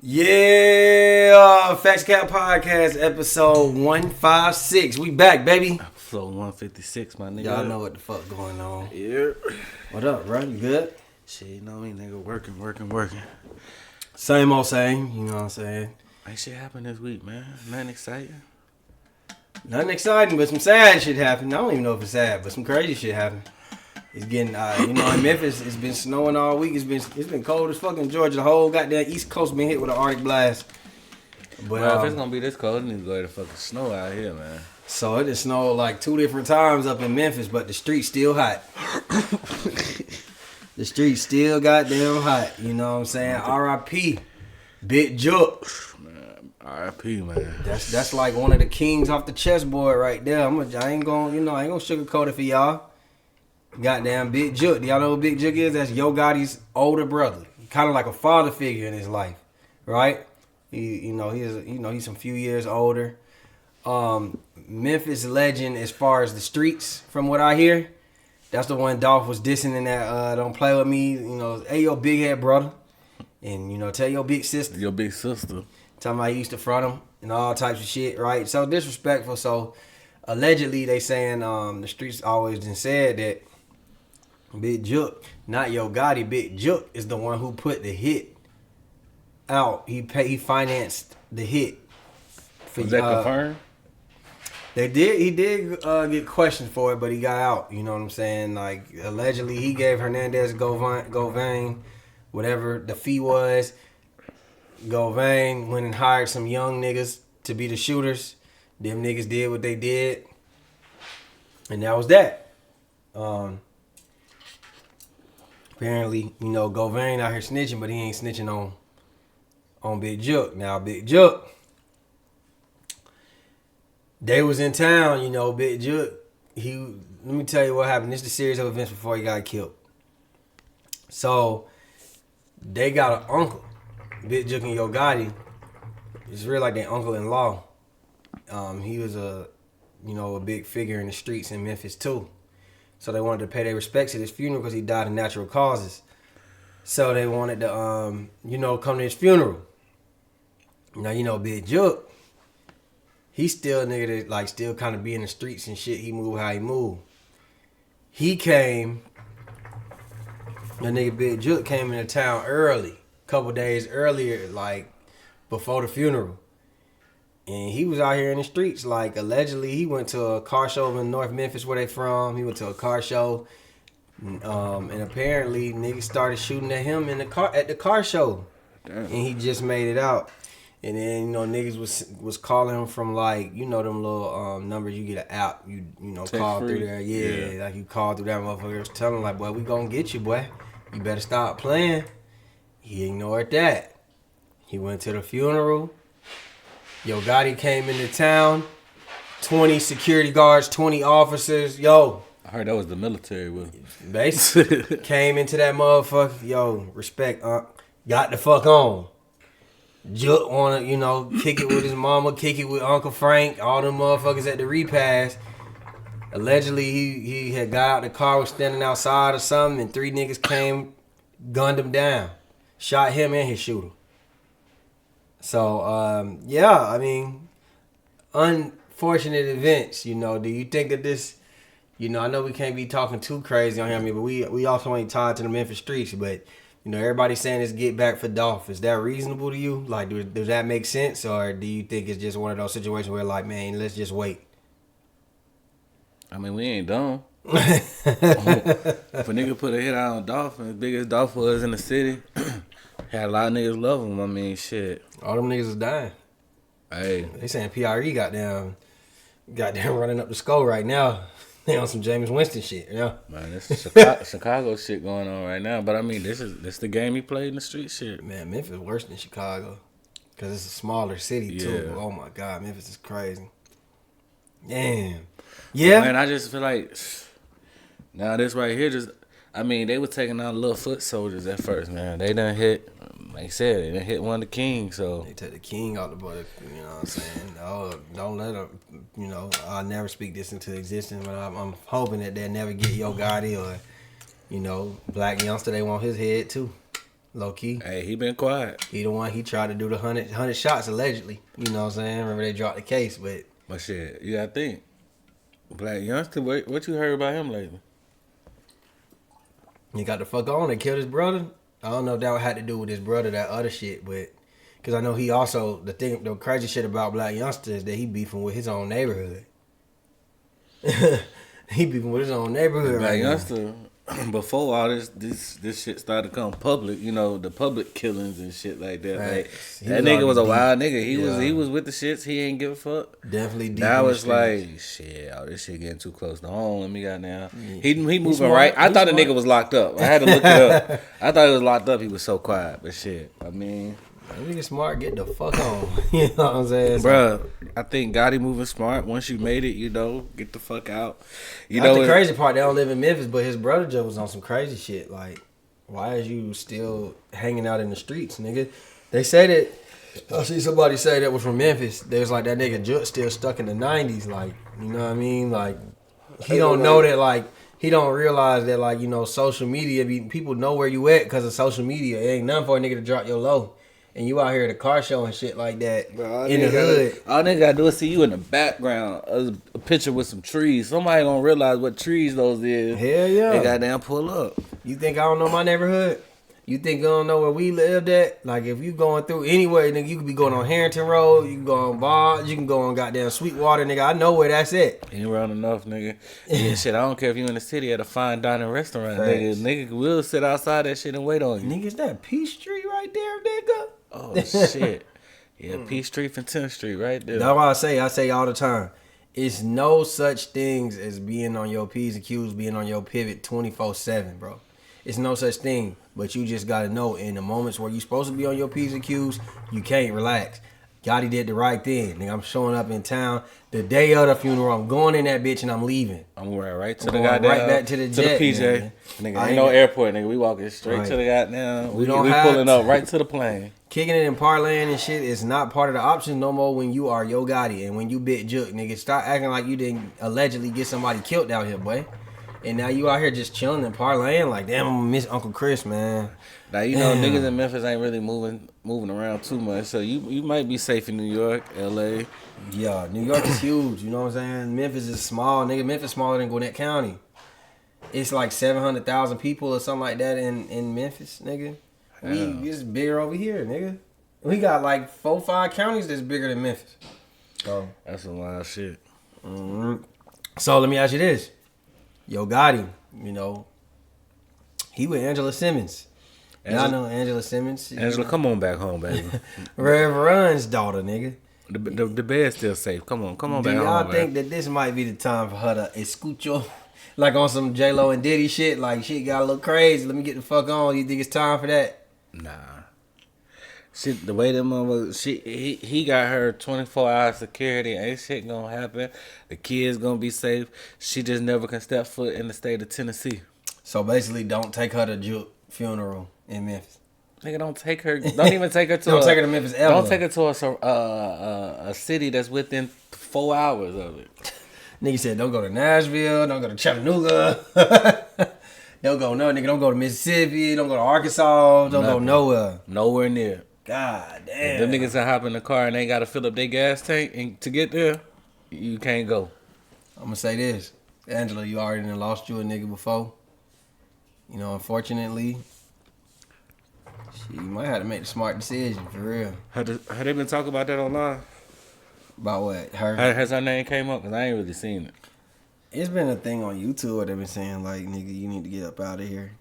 Yeah, Facts Cap Podcast, episode 156. We back, baby. Episode 156, my nigga. Y'all know what the fuck going on. Yeah. What up, bro? You good? Shit, you know me, nigga. Working. Same old same, you know what I'm saying? Ain't shit happened this week, man. Nothing exciting. Nothing exciting, but some sad shit happened. I don't even know if it's sad, but some crazy shit happened. It's getting, in Memphis, it's been snowing all week. It's been cold as fucking Georgia. The whole goddamn East Coast been hit with an Arctic blast. But Well, if it's gonna be this cold, it needs to go to fucking snow out here, man. So it just snowed like 2 different times up in Memphis, but the streets still hot. The streets still goddamn hot. You know what I'm saying? R.I.P. Big Jook. Man, R.I.P. man. That's like one of the kings off the chessboard right there. I ain't gonna sugarcoat it for y'all. Goddamn Big Jook. Do y'all know who Big Jook is? That's Yo Gotti's older brother. Kind of like a father figure in his life, right? He's some few years older. Memphis legend as far as the streets, from what I hear. That's the one Dolph was dissing in that Don't Play With Me. You know, hey, yo, big head brother. And, tell your big sister. Your big sister. Talking about he used to front him and all types of shit, right? So disrespectful. So allegedly they saying the streets always done said that Big Jook, not Yo Gotti, Big Jook is the one who put the hit out. He financed the hit. Was that confirmed? He did get questioned for it, but he got out. You know what I'm saying? Like, allegedly, he gave Hernandez Govain, whatever the fee was. Govain went and hired some young niggas to be the shooters. Them niggas did what they did. And that was that. Apparently, Govain out here snitching, but he ain't snitching on Big Jook. Now, Big Jook, they was in town, Big Jook. Let me tell you what happened. This is the series of events before he got killed. So, they got an uncle. Big Jook and Yo Gotti. It's really like their uncle-in-law. He was a big figure in the streets in Memphis too. So they wanted to pay their respects at his funeral because he died of natural causes. So they wanted to, come to his funeral. Now, Big Jook, he still a nigga that still kind of be in the streets and shit. He move how he move. That nigga Big Jook came into town early, couple days earlier, before the funeral. And he was out here in the streets. Allegedly, he went to a car show in North Memphis where they from. He went to a car show. And apparently, niggas started shooting at him at the car show. Damn. And he just made it out. And then, niggas was calling him from, them little numbers you get an app. You call through there. Yeah, you call through that motherfucker. Was telling him, boy, we gonna get you, boy. You better stop playing. He ignored that. He went to the funeral. Yo Gotti came into town. 20 security guards, 20 officers. Yo. I heard that was the military with him. Basically, came into that motherfucker. Yo, respect, got the fuck on. Jook wanna, kick it with his mama, kick it with Uncle Frank, all them motherfuckers at the repast. Allegedly, he had got out the car, was standing outside or something, and 3 niggas came, gunned him down. Shot him and his shooter. So, unfortunate events, Do you think that this, I know we can't be talking too crazy on here, but we also ain't tied to the Memphis streets, but, everybody's saying it's get back for Dolph. Is that reasonable to you? Does that make sense? Or do you think it's just one of those situations where, man, let's just wait? I mean, we ain't dumb. If a nigga put a hit out on Dolph, as big as Dolph was in the city, had a lot of niggas love him. I mean, shit. All them niggas is dying. Hey. They saying PRE goddamn running up the skull right now. They on some Jameis Winston shit, Man, this Chicago shit going on right now. But I mean, this the game he played in the street shit. Man, Memphis worse than Chicago. Because it's a smaller city, too. Oh, my God. Memphis is crazy. Damn. Yeah. Man, I just feel like now this right here they were taking out little foot soldiers at first, man. They done hit, like I said, they done hit one of the kings, so. They took the king out the butt, you know what I'm saying? Oh, don't let them, I'll never speak this into existence, but I'm hoping that they'll never get Yo Gotti or, Black Youngster, they want his head too. Low key. Hey, he been quiet. He the one, he tried to do the 100 shots allegedly. You know what I'm saying? Remember they dropped the case, but shit, you gotta think. Black youngster, what you heard about him lately? he got the fuck on. They killed his brother. I don't know if that had to do with his brother, that other shit, but because I know he also, the crazy shit about Black youngster is that he beefing with his own neighborhood. He beefing with his own neighborhood. Black right youngster, before all this shit started to come public, you know, the public killings and shit like that. Right. Like, that nigga was a wild nigga. He was with the shits. He ain't give a fuck. Definitely deep. Now it's like, shit, this shit getting too close to home. Let me got now. Yeah. He moving smart. right. I thought the smart. nigga was locked up. I had to look it up. I thought he was locked up. He was so quiet. But shit, I mean, that nigga smart, get the fuck on. You know what I'm saying? bruh, I think Gotti moving smart. Once you made it, you know, get the fuck out. You That's know the crazy part. They don't live in Memphis, but his brother just was on some crazy shit. Like, why is you still hanging out in the streets, nigga? They say that. I see somebody say that was from Memphis. They was like, that nigga Jutt still stuck in the 90s. Like, you know what I mean? Like, he don't know that, like, he don't realize that, like, you know, social media, people know where you at because of social media. It ain't nothing for a nigga to drop your low. And you out here at a car show and shit like that. Bro, in the hood. All nigga gotta do is see you in the background. A picture with some trees. Somebody gonna realize what trees those is. Hell yeah. They goddamn pull up. You think I don't know my neighborhood? You think I don't know where we lived at? Like, if you going through anywhere, nigga, you could be going on Harrington Road. You can go on Bar. You can go on goddamn Sweetwater, nigga. I know where that's at. Ain't around enough, nigga. Yeah, shit, I don't care if you in the city at a fine dining restaurant, Facts. nigga will sit outside that shit and wait on you. Nigga, is that Peachtree right there, nigga? Oh, shit. Yeah, P Street and 10th Street right there. That's why I say all the time. It's no such things as being on your P's and Q's, being on your pivot 24/7, bro. It's no such thing. But you just gotta know in the moments where you supposed to be on your P's and Q's, you can't relax. Gotti did the right thing. Nigga, I'm showing up in town the day of the funeral. I'm going in that bitch and I'm leaving. I'm going right to I'm the going goddamn, right back to the jet, PJ. Nigga, I ain't ain't no got- airport, nigga. We walking straight Right. to the goddamn. We don't have pulling up right to the plane. Kicking it and parlaying and shit is not part of the options no more when you are Yo Gotti and when you bit Juke, nigga. Stop acting like you didn't allegedly get somebody killed out here, boy. And now you out here just chilling and parlaying like, damn, I'm gonna miss Uncle Chris, man. Now, you know, Damn. niggas in Memphis ain't really moving around too much, so you might be safe in New York, L.A. Yeah, New York is huge, you know what I'm saying? Memphis is small, nigga. Memphis smaller than Gwinnett County. It's like 700,000 people or something like that in Memphis, nigga. It's bigger over here, nigga. We got like 4-5 counties that's bigger than Memphis. So That's some wild shit. So let me ask you this. Yo Gotti, you know, he with Angela Simmons. Y'all know Angela Simmons. Angela, come on back home, baby. Rev Run's daughter, nigga. The bed's still safe. Come on Do back home, y'all baby. think that this might be the time for her to escucho? Like on some J-Lo and Diddy shit? Like, shit got a little crazy. Let me get the fuck on. You think it's time for that? Nah. Shit, the way that motherfucker, he got her 24-hour security. Ain't shit gonna happen. The kids gonna be safe. She just never can step foot in the state of Tennessee. So basically, don't take her to Juke funeral in Memphis. Nigga, don't take her. Don't even take her to. Don't take her to Memphis ever. Don't take her to a city that's within 4 hours of it. Nigga said, don't go to Nashville, don't go to Chattanooga. Don't go nigga, don't go to Mississippi, don't go to Arkansas, don't go nowhere. Nowhere near. God If damn. them niggas that hop in the car and they gotta fill up their gas tank and to get there, you can't go. I'm gonna say this. Angela, you already done lost you a nigga before. You know, unfortunately, you might have to make the smart decision, for real. Have they been talking about that online? About what? Her? Has her name came up? Because I ain't really seen it. It's been a thing on YouTube where they've been saying, like, nigga, you need to get up out of here.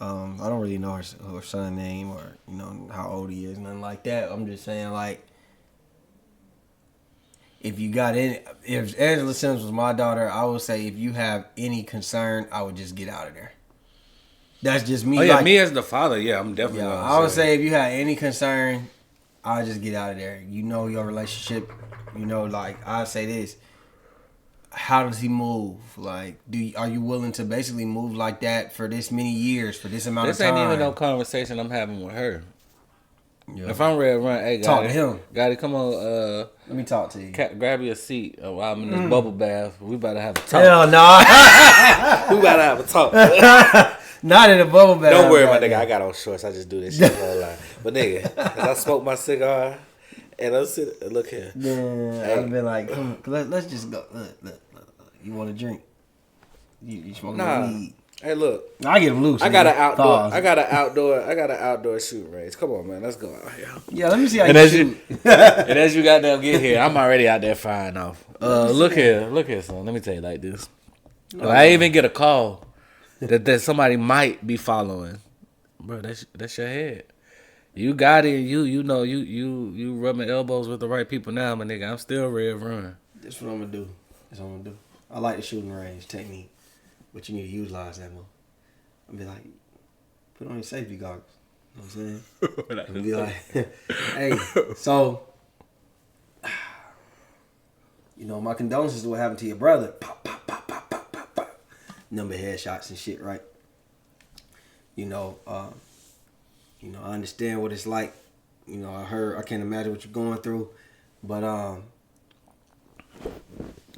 I don't really know her son's name or, you know, how old he is, nothing like that. I'm just saying, like, if Angela Simmons was my daughter, I would say if you have any concern, I would just get out of there. That's just me. Oh, yeah, like, me as the father, yeah, I'm definitely yeah, gonna I would say if you had any concern, I'd just get out of there. You know your relationship. You know, like, I'd say this. How does he move? Like, are you willing to basically move like that for this many years, for this amount of This time? ain't even no conversation I'm having with her. Yeah. If I'm ready to run, hey, Talk to him. Gotti, come on, Let me talk to you. grab you a seat while I'm in this bubble bath. We about to have a talk. Hell no. We about to have a talk. Not in a bubble bath. Don't worry, my nigga. I got on shorts. I just do this shit a whole lot. But nigga, as I smoke my cigar and I'm sitting, look here. Yeah, I've been like, let's just go. Look. You want a drink? You smoking weed? Hey, look. I get them loose. I got an outdoor shoot range. Come on, man. Let's go out here. Yeah, let me see how you shoot. And as you goddamn get here, I'm already out there firing off. Look here, son. Let me tell you like this. I even get a call that somebody might be following. Bro, that's your head. You got it. You know you rubbing elbows with the right people now, my nigga. I'm still red running. That's what I'm gonna do. I like the shooting range technique, but you need to utilize that more. I'll be like, put on your safety goggles. You know what I'm saying? I'll be like, hey, so, you know, my condolences to what happened to your brother. Pop, pop, pop, pop, pop, pop, pop. Number of headshots and shit, right? You know, I understand what it's like. You know, I can't imagine what you're going through, but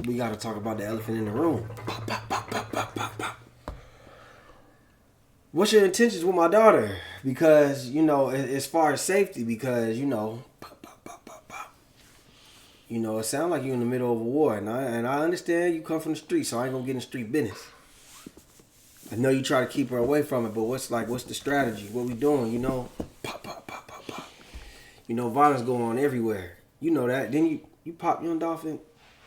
we got to talk about the elephant in the room. Pop, pop, pop, pop, pop, pop, pop. What's your intentions with my daughter? Because, you know, as far as safety, because, you know, pop, pop, pop, pop, pop. You know, it sounds like you're in the middle of a war. And I understand you come from the street, so I ain't going to get in street business. I know you try to keep her away from it, but what's the strategy? What we doing, you know? Pop, pop, pop, pop, pop. You know, violence going on everywhere. You know that. Then you pop Young Dolph in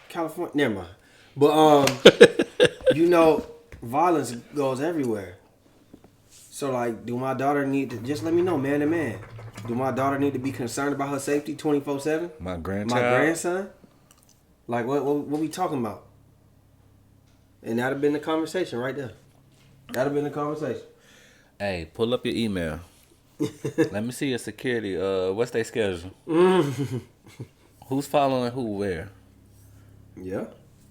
California. Never mind. But, you know, violence goes everywhere. So, like, do my daughter need to, just let me know, man to man. Do my daughter need to be concerned about her safety 24/7? My grandchild? My grandson? Like, what we talking about? And that'd have been the conversation right there. That'd have been the conversation. Hey, pull up your email. Let me see your security. What's their schedule? Who's following who where? Yeah.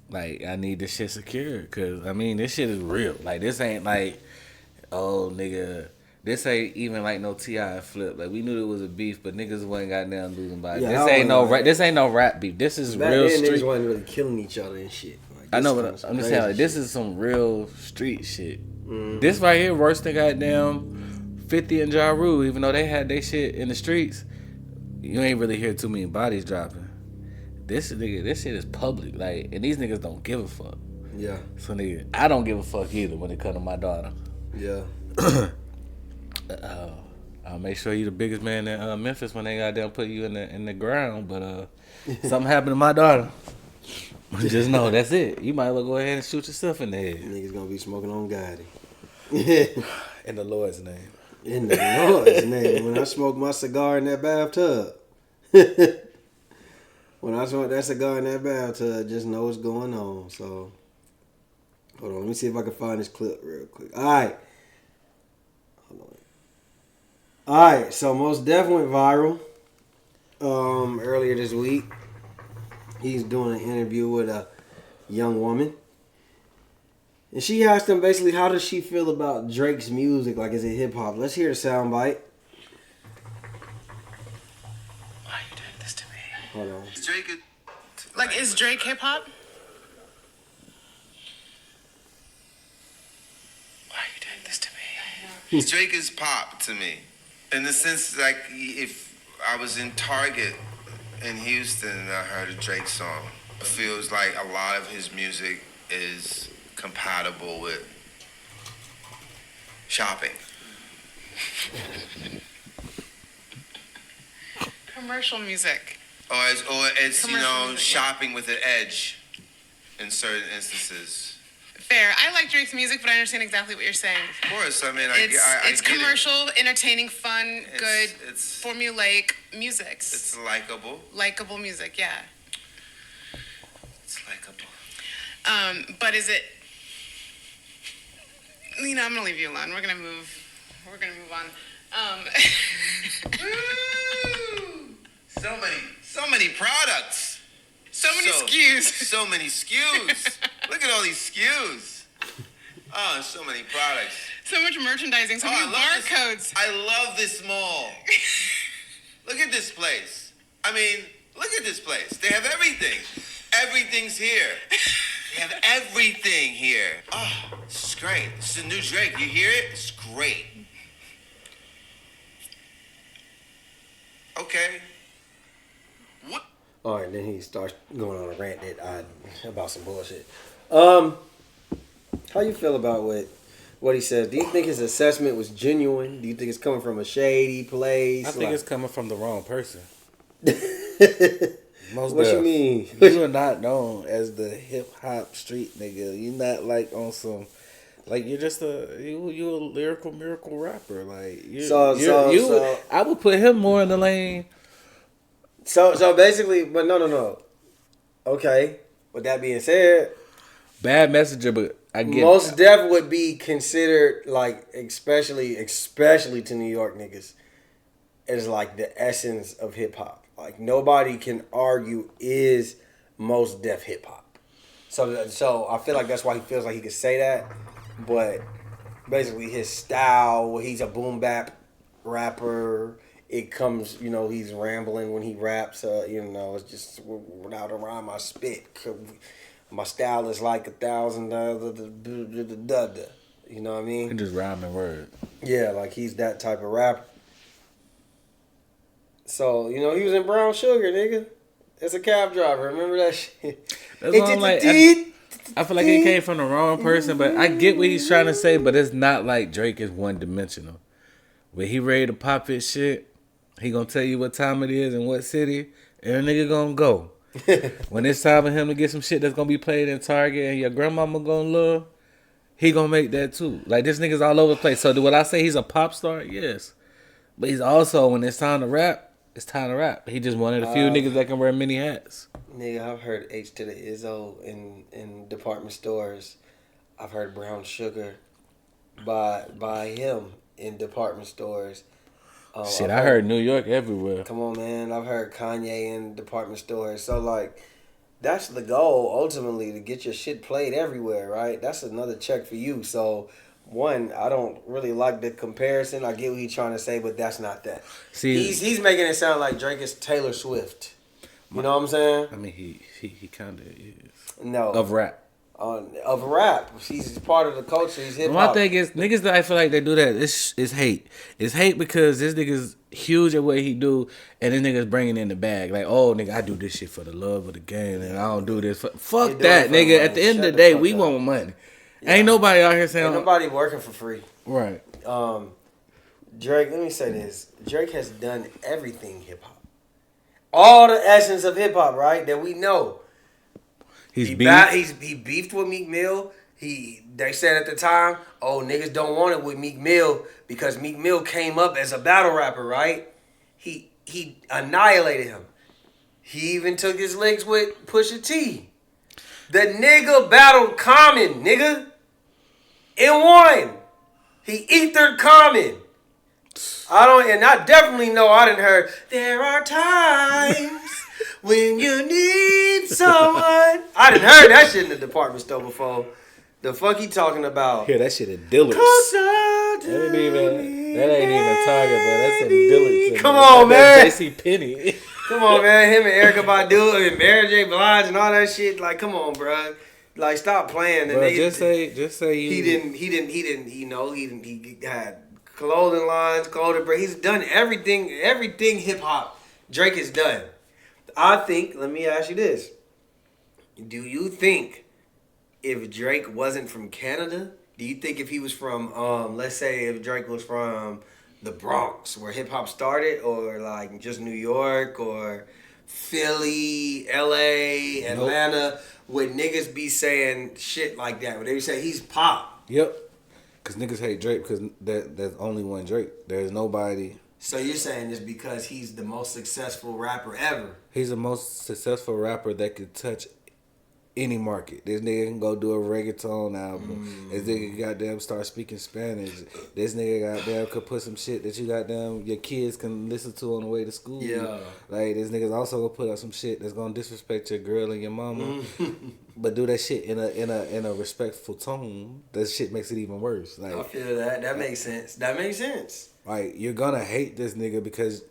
Like, I need this shit secured. Because, I mean, this shit is real. Like, this ain't like, oh, nigga, this ain't even like no T.I. flip. Like, we knew it was a beef, but niggas wasn't goddamn losing bodies. Yeah, This ain't no rap beef. This is back real then, street. Niggas wasn't really killing each other and shit. Like, I know, but I'm just saying, like, this is some real street shit. Mm-hmm. This right here worse than goddamn 50 and Ja Rule. Even though they had their shit in the streets, you ain't really hear too many bodies dropping. This shit is public. Like, and these niggas don't give a fuck. Yeah. So, nigga, I don't give a fuck either when it come to my daughter. Yeah. I'll make sure you the biggest man in Memphis when they goddamn put you in the ground. But something happened to my daughter. Just know that's it. You might as well go ahead and shoot yourself in the head. Niggas gonna be smoking on Gotti. In the Lord's name. In the Lord's name. When I smoke my cigar in that bathtub. When I smoke that cigar in that bathtub, just know what's going on. So, hold on. Let me see if I can find this clip real quick. All right. Hold on. All right. So, Mos Def went viral earlier this week. He's doing an interview with a young woman. And she asked him basically, how does she feel about Drake's music? Like, is it hip-hop? Let's hear the soundbite. Why are you doing this to me? Hold on. Is Drake hip-hop? Why are you doing this to me? Drake is pop to me. In the sense, like, if I was in Target in Houston and I heard a Drake song, it feels like a lot of his music is compatible with shopping. Commercial music. Or it's Commercial music, shopping with an edge in certain instances. Fair. I like Drake's music, but I understand exactly what you're saying. Of course, I mean, It's get commercial, entertaining, fun, good, it's formulaic music. It's likable. Likable music, yeah. It's likable. But is it... I'm gonna leave you alone. We're gonna move on. So many products. So many SKUs. So many SKUs. Look at all these SKUs. Oh, so many products. So much merchandising, so many barcodes. I love this mall. Look at this place. I mean, look at this place. They have everything. Everything's here. They have everything here. Oh, this is great. This is a new Drake. You hear it? It's great. Okay. What? All right, then he starts going on a rant about some bullshit. How you feel about what he says? Do you think his assessment was genuine? Do you think it's coming from a shady place? I think it's coming from the wrong person. Mos What Def. you mean? You are not known as the hip hop street nigga. You're not like on some. Like you're just you a lyrical miracle rapper. Like I would put him more in the lane. So basically, but no. Okay. With that being said, Bad messenger, but I get Mos Def would be considered like, especially to New York niggas, as like the essence of hip hop. Like nobody can argue is Mos Def hip hop. So I feel like that's why he feels like he could say that. But basically his style, he's a boom bap rapper. It comes, he's rambling when he raps. It's just without a rhyme I spit. My style is like 1,000. You know what I mean? just rhyming word. Yeah, like he's that type of rapper. So, he was in Brown Sugar, nigga. As a cab driver. Remember that shit? That's why I'm like, I feel like it came from the wrong person, but I get what he's trying to say, but it's not like Drake is one dimensional. When he ready to pop his shit, he gonna tell you what time it is and what city, and a nigga gonna go. When it's time for him to get some shit that's gonna be played in Target and your grandmama gonna love, he gonna make that too. Like this nigga's all over the place. So would I say he's a pop star? Yes. But he's also, when it's time to rap, it's time to rap. He just one of the few niggas that can wear many hats. Nigga, I've heard H to the Izzo in department stores. I've heard Brown Sugar by him in department stores. Shit, I heard New York everywhere. Come on, man. I've heard Kanye in department stores. So, like, that's the goal, ultimately, to get your shit played everywhere, right? That's another check for you. So, one, I don't really like the comparison. I get what he's trying to say, but that's not that. See, he's making it sound like Drake is Taylor Swift. You know what I'm saying? I mean, he kind of is. No. Of rap. Of rap. He's part of the culture. He's hip hop. My thing is, niggas that I feel like they do that, it's hate. It's hate because this nigga's huge at what he do, and this nigga's bringing in the bag. Like, oh, nigga, I do this shit for the love of the game, and I don't do this for... Fuck that, nigga. At the end of the day, we want money. Yeah. Ain't nobody out here saying... Ain't nobody working for free. Right. Drake, let me say this. Drake has done everything hip-hop. All the essence of hip-hop, right, that we know. He beefed with Meek Mill. They said at the time, oh, niggas don't want it with Meek Mill because Meek Mill came up as a battle rapper, right? He annihilated him. He even took his legs with Pusha T. The nigga battled Common, nigga. And won. He ethered Common. I definitely know I didn't heard, there are times when you need someone. I done heard that shit in the department store before. The fuck he talking about? Yeah, that shit at Dillard's. That ain't even Target, but that's at Dillard's. Come on, man. JC Penney. Come on, man. Him and Erykah Badu and Mary J. Blige and all that shit. Like, come on, bro. Like, stop playing. Bro, just say you. He had clothing lines, clothing brand. He's done everything hip hop Drake has done. I think, let me ask you this. Do you think if Drake wasn't from Canada, do you think if he was from, let's say if Drake was from the Bronx where hip hop started, or like just New York or Philly, LA, Atlanta, would niggas be saying shit like that? Would they say he's pop? Yep. Because niggas hate Drake because there's only one Drake. There's nobody. So you're saying it's because he's the most successful rapper ever? He's the most successful rapper that could touch any market. This nigga can go do a reggaeton album. This nigga goddamn start speaking Spanish. This nigga goddamn could put some shit that you goddamn your kids can listen to on the way to school. Yeah. Like this nigga's also gonna put out some shit that's gonna disrespect your girl and your mama. But do that shit in a respectful tone. That shit makes it even worse. Like I feel that. That makes sense. Like you're gonna hate this nigga because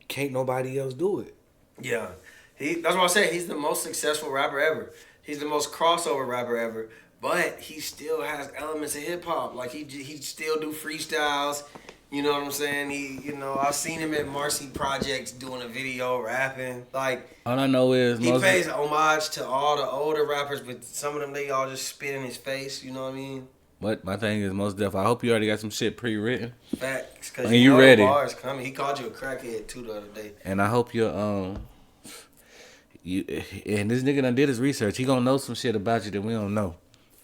can't nobody else do it. Yeah. That's what I said. He's the most successful rapper ever. He's the most crossover rapper ever. But he still has elements of hip hop. Like he still do freestyles. You know what I'm saying? I've seen him at Marcy Projects doing a video rapping. Like All I know is he pays homage to all the older rappers, but some of them they all just spit in his face. You know what I mean? But my thing is Mos Def. I hope you already got some shit pre-written. Facts, cause And you ready? The bars coming. He called you a crackhead too the other day. And I hope you and this nigga done did his research. He gonna know some shit about you that we don't know.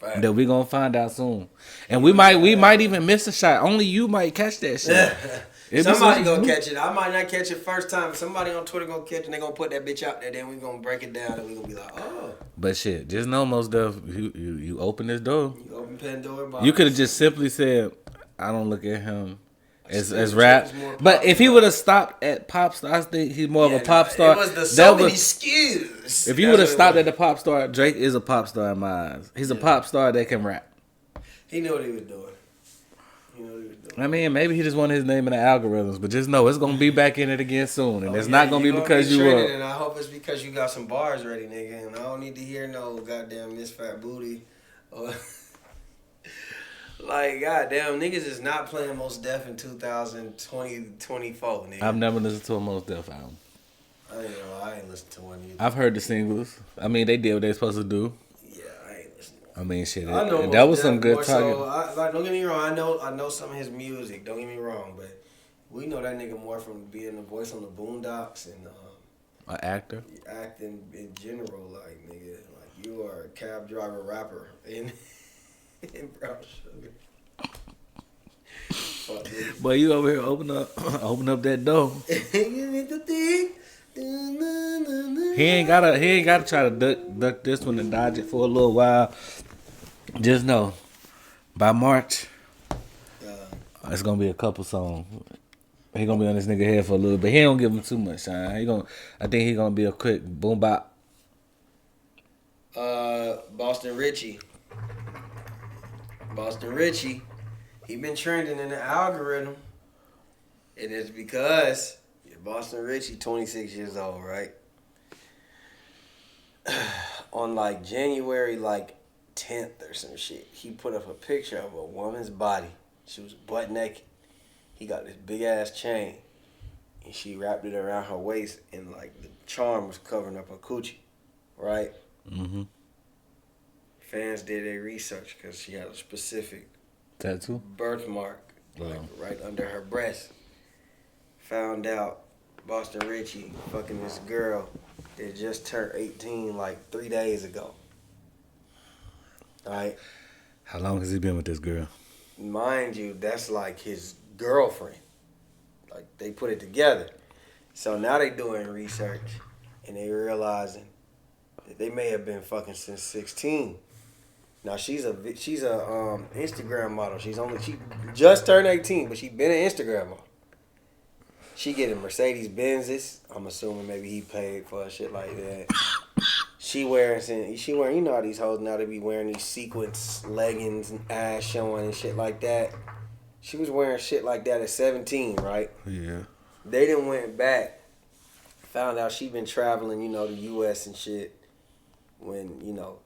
Facts. That we gonna find out soon. And we might even miss a shot. Only you might catch that shit. Somebody gonna catch it. I might not catch it first time. Somebody on Twitter gonna catch it and they gonna put that bitch out there. Then we gonna break it down and we gonna be like, oh. But shit, just know Mos Def, you open this door. You open Pandora box. You could have just simply said, I don't look at him as rap. But if he would have stopped at pop star, I think he's more of a pop star. It was the so many SKUs. If you would have stopped at the pop star, Drake is a pop star in my eyes. He's a pop star that can rap. He knew what he was doing. I mean, maybe he just wanted his name in the algorithms, but just know it's gonna be back in it again soon, and it's not gonna be because you were. And I hope it's because you got some bars ready, nigga. And I don't need to hear no goddamn Miss Fat Booty. Like, goddamn, niggas is not playing Mos Def in 2024, nigga. I've never listened to a Mos Def album. I ain't listened to one either. I've heard the singles. I mean, they did what they supposed to do. Yeah, I ain't listening. I mean, shit. I know that was some good talking. So, don't get me wrong. I know some of his music. Don't get me wrong, but we know that nigga more from being the voice on the Boondocks and an actor. Acting in general, like nigga, like you are a cab driver rapper in Brown Sugar. Boy, you over here open up that door. He ain't gotta try to duck this one and dodge it for a little while. Just know, by March, it's gonna be a couple songs. He gonna be on this nigga head for a little bit. He don't give him too much shine. I think he gonna be a quick boom bop. Boston Richey. He been trending in the algorithm. And it's because Boston Richey, 26 years old, right? On like January 10th or some shit, he put up a picture of a woman's body. She was butt naked. He got this big ass chain, and she wrapped it around her waist, and like the charm was covering up her coochie, right? Mm-hmm. Fans did their research because she had a specific tattoo birthmark, right under her breast. Found out Boston Richey fucking this girl that just turned 18 like 3 days ago. Right? How long has he been with this girl? Mind you, that's like his girlfriend. Like they put it together. So now they doing research and they realizing that they may have been fucking since 16. Now she's a Instagram model. She just turned 18, but she been an Instagram model. She getting Mercedes Benzes. I'm assuming maybe he paid for shit like that. She wearing, you know how these hoes now, they be wearing these sequins, leggings, and ass showing and shit like that. She was wearing shit like that at 17, right? Yeah. They done went back, found out she been traveling, the U.S. and shit, when,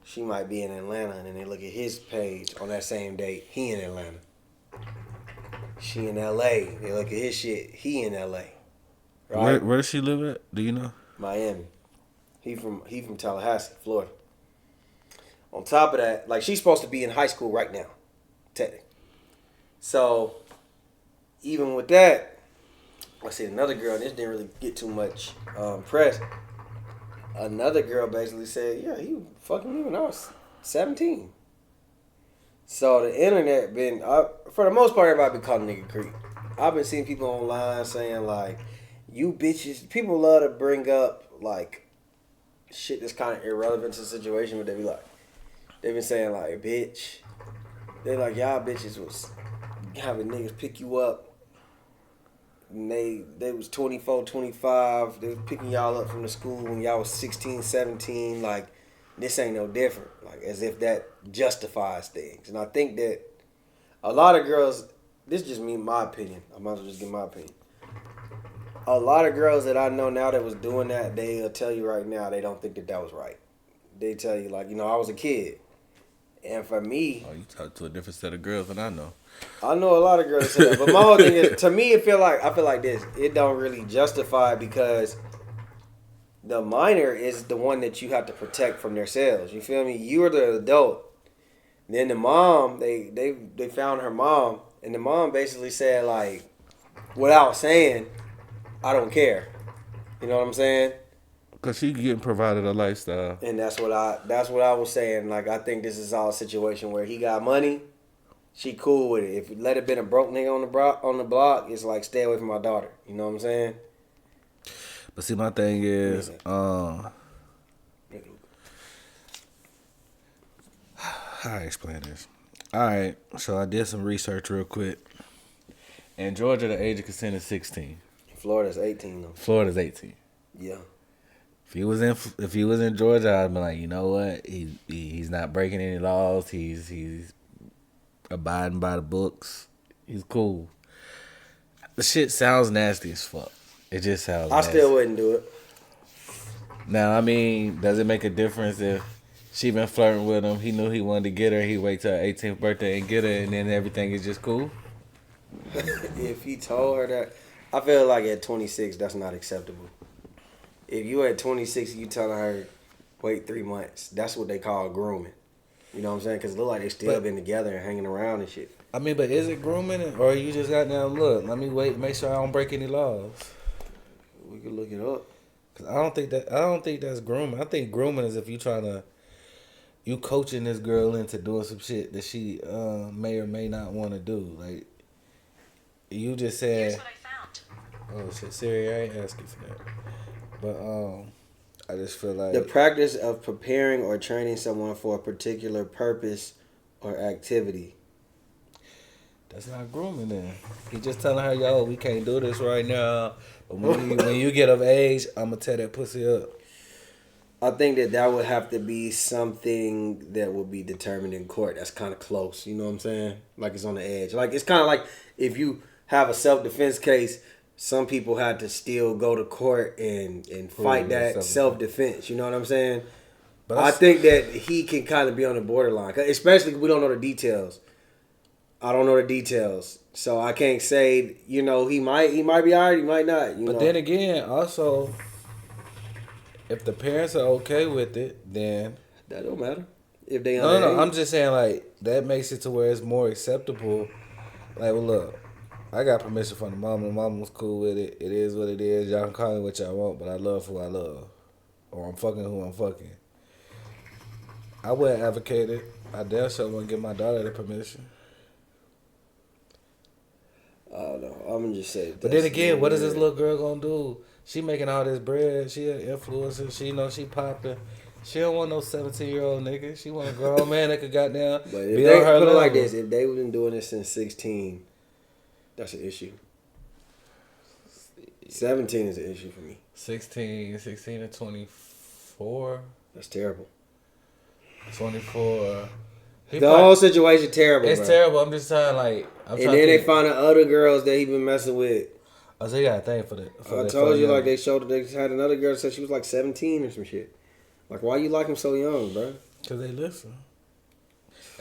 she might be in Atlanta, and then they look at his page on that same date, he in Atlanta. She in L.A. They look at his shit, he in L.A. Right? Where does she live at? Do you know? Miami. He from Tallahassee, Florida. On top of that, like she's supposed to be in high school right now, technically. So, even with that, I see another girl, and this didn't really get too much press. Another girl basically said, yeah, he fucking me when I was 17. So the internet been, for the most part, everybody been calling nigga creep. I've been seeing people online saying like, you bitches, people love to bring up like shit that's kind of irrelevant to the situation, but they've been saying like, bitch. They like, y'all bitches was having niggas pick you up. And they was 24, 25. They was picking y'all up from the school when y'all was 16, 17. Like, this ain't no different. Like, as if that justifies things. And I think that a lot of girls, this is just me, my opinion. I might as well just give my opinion. A lot of girls that I know now that was doing that, they'll tell you right now they don't think that was right. they tell you like, I was a kid, and for me, Oh, you talk to a different set of girls than I know. I know a lot of girls say that, but my whole thing is, to me, I feel like this. It don't really justify because the minor is the one that you have to protect from themselves. You feel me? You are the adult. Then the mom, they found her mom, and the mom basically said like, without saying, I don't care. You know what I'm saying? Cause she getting provided a lifestyle. And that's what I was saying. Like, I think this is all a situation where he got money, she cool with it. If you let it been a broke nigga on the block, it's like, stay away from my daughter. You know what I'm saying? But see, my thing is, how I explain this. All right, so I did some research real quick. In Georgia, the age of consent is 16. Florida's 18 though. Florida's 18. Yeah. If he was in Georgia, I'd be like, you know what? He's not breaking any laws. He's abiding by the books. He's cool. The shit sounds nasty as fuck. It just sounds. I still wouldn't do it. Now, I mean, does it make a difference if she been flirting with him? He knew he wanted to get her. He wait till her 18th birthday and get her, and then everything is just cool. If he told her that, I feel like at 26, that's not acceptable. If you at 26, you telling her, wait 3 months, that's what they call grooming. You know what I'm saying? Because it look like they still been together and hanging around and shit. I mean, but is it grooming, or you just got down, look, let me wait, make sure I don't break any laws? We could look it up. Cause I don't think that's grooming. I think grooming is if you coaching this girl into doing some shit that she may or may not want to do. Like, you just said. Here's what I found. Oh shit, Siri, I ain't asking for that. But I just feel like The practice of preparing or training someone for a particular purpose or activity. that's not grooming. Then he just telling her, "Yo, we can't do this right now. But when you get of age, I'm gonna tear that pussy up." I think that would have to be something that would be determined in court. That's kind of close. You know what I'm saying? Like, it's on the edge. Like, it's kind of like if you have a self-defense case, some people had to still go to court and fight that self-defense. You know what I'm saying? But I think that he can kind of be on the borderline, especially if we don't know the details. I don't know the details, so I can't say. He might be alright, he might not. But then again, also, if the parents are okay with it, then that don't matter. If they no, I'm just saying, like, that makes it to where it's more acceptable. Like, well, look, I got permission from the mom, and the mom was cool with it. It is what it is. Y'all can call me what y'all want, but I love who I love, or I'm fucking who I'm fucking. I wouldn't advocate it. I damn sure wouldn't give my daughter the permission. I don't know. I'm gonna just say. But then again, what is this little girl gonna do? She making all this bread. She an influencer. She popping. She don't want no 17-year-old nigga. She want a grown man that could goddamn But be on her put it level. like this, if they been doing this since 16, that's an issue. 17 is an issue for me. 16 to 24. That's terrible. 24. The whole situation terrible. It's bro. terrible. I'm just trying And then they find out other girls that he been messing with. Oh, so you got a thing for that. I told you, like, they showed they had another girl that said she was like 17 or some shit. Like, why you like him so young, bro? Because they listen.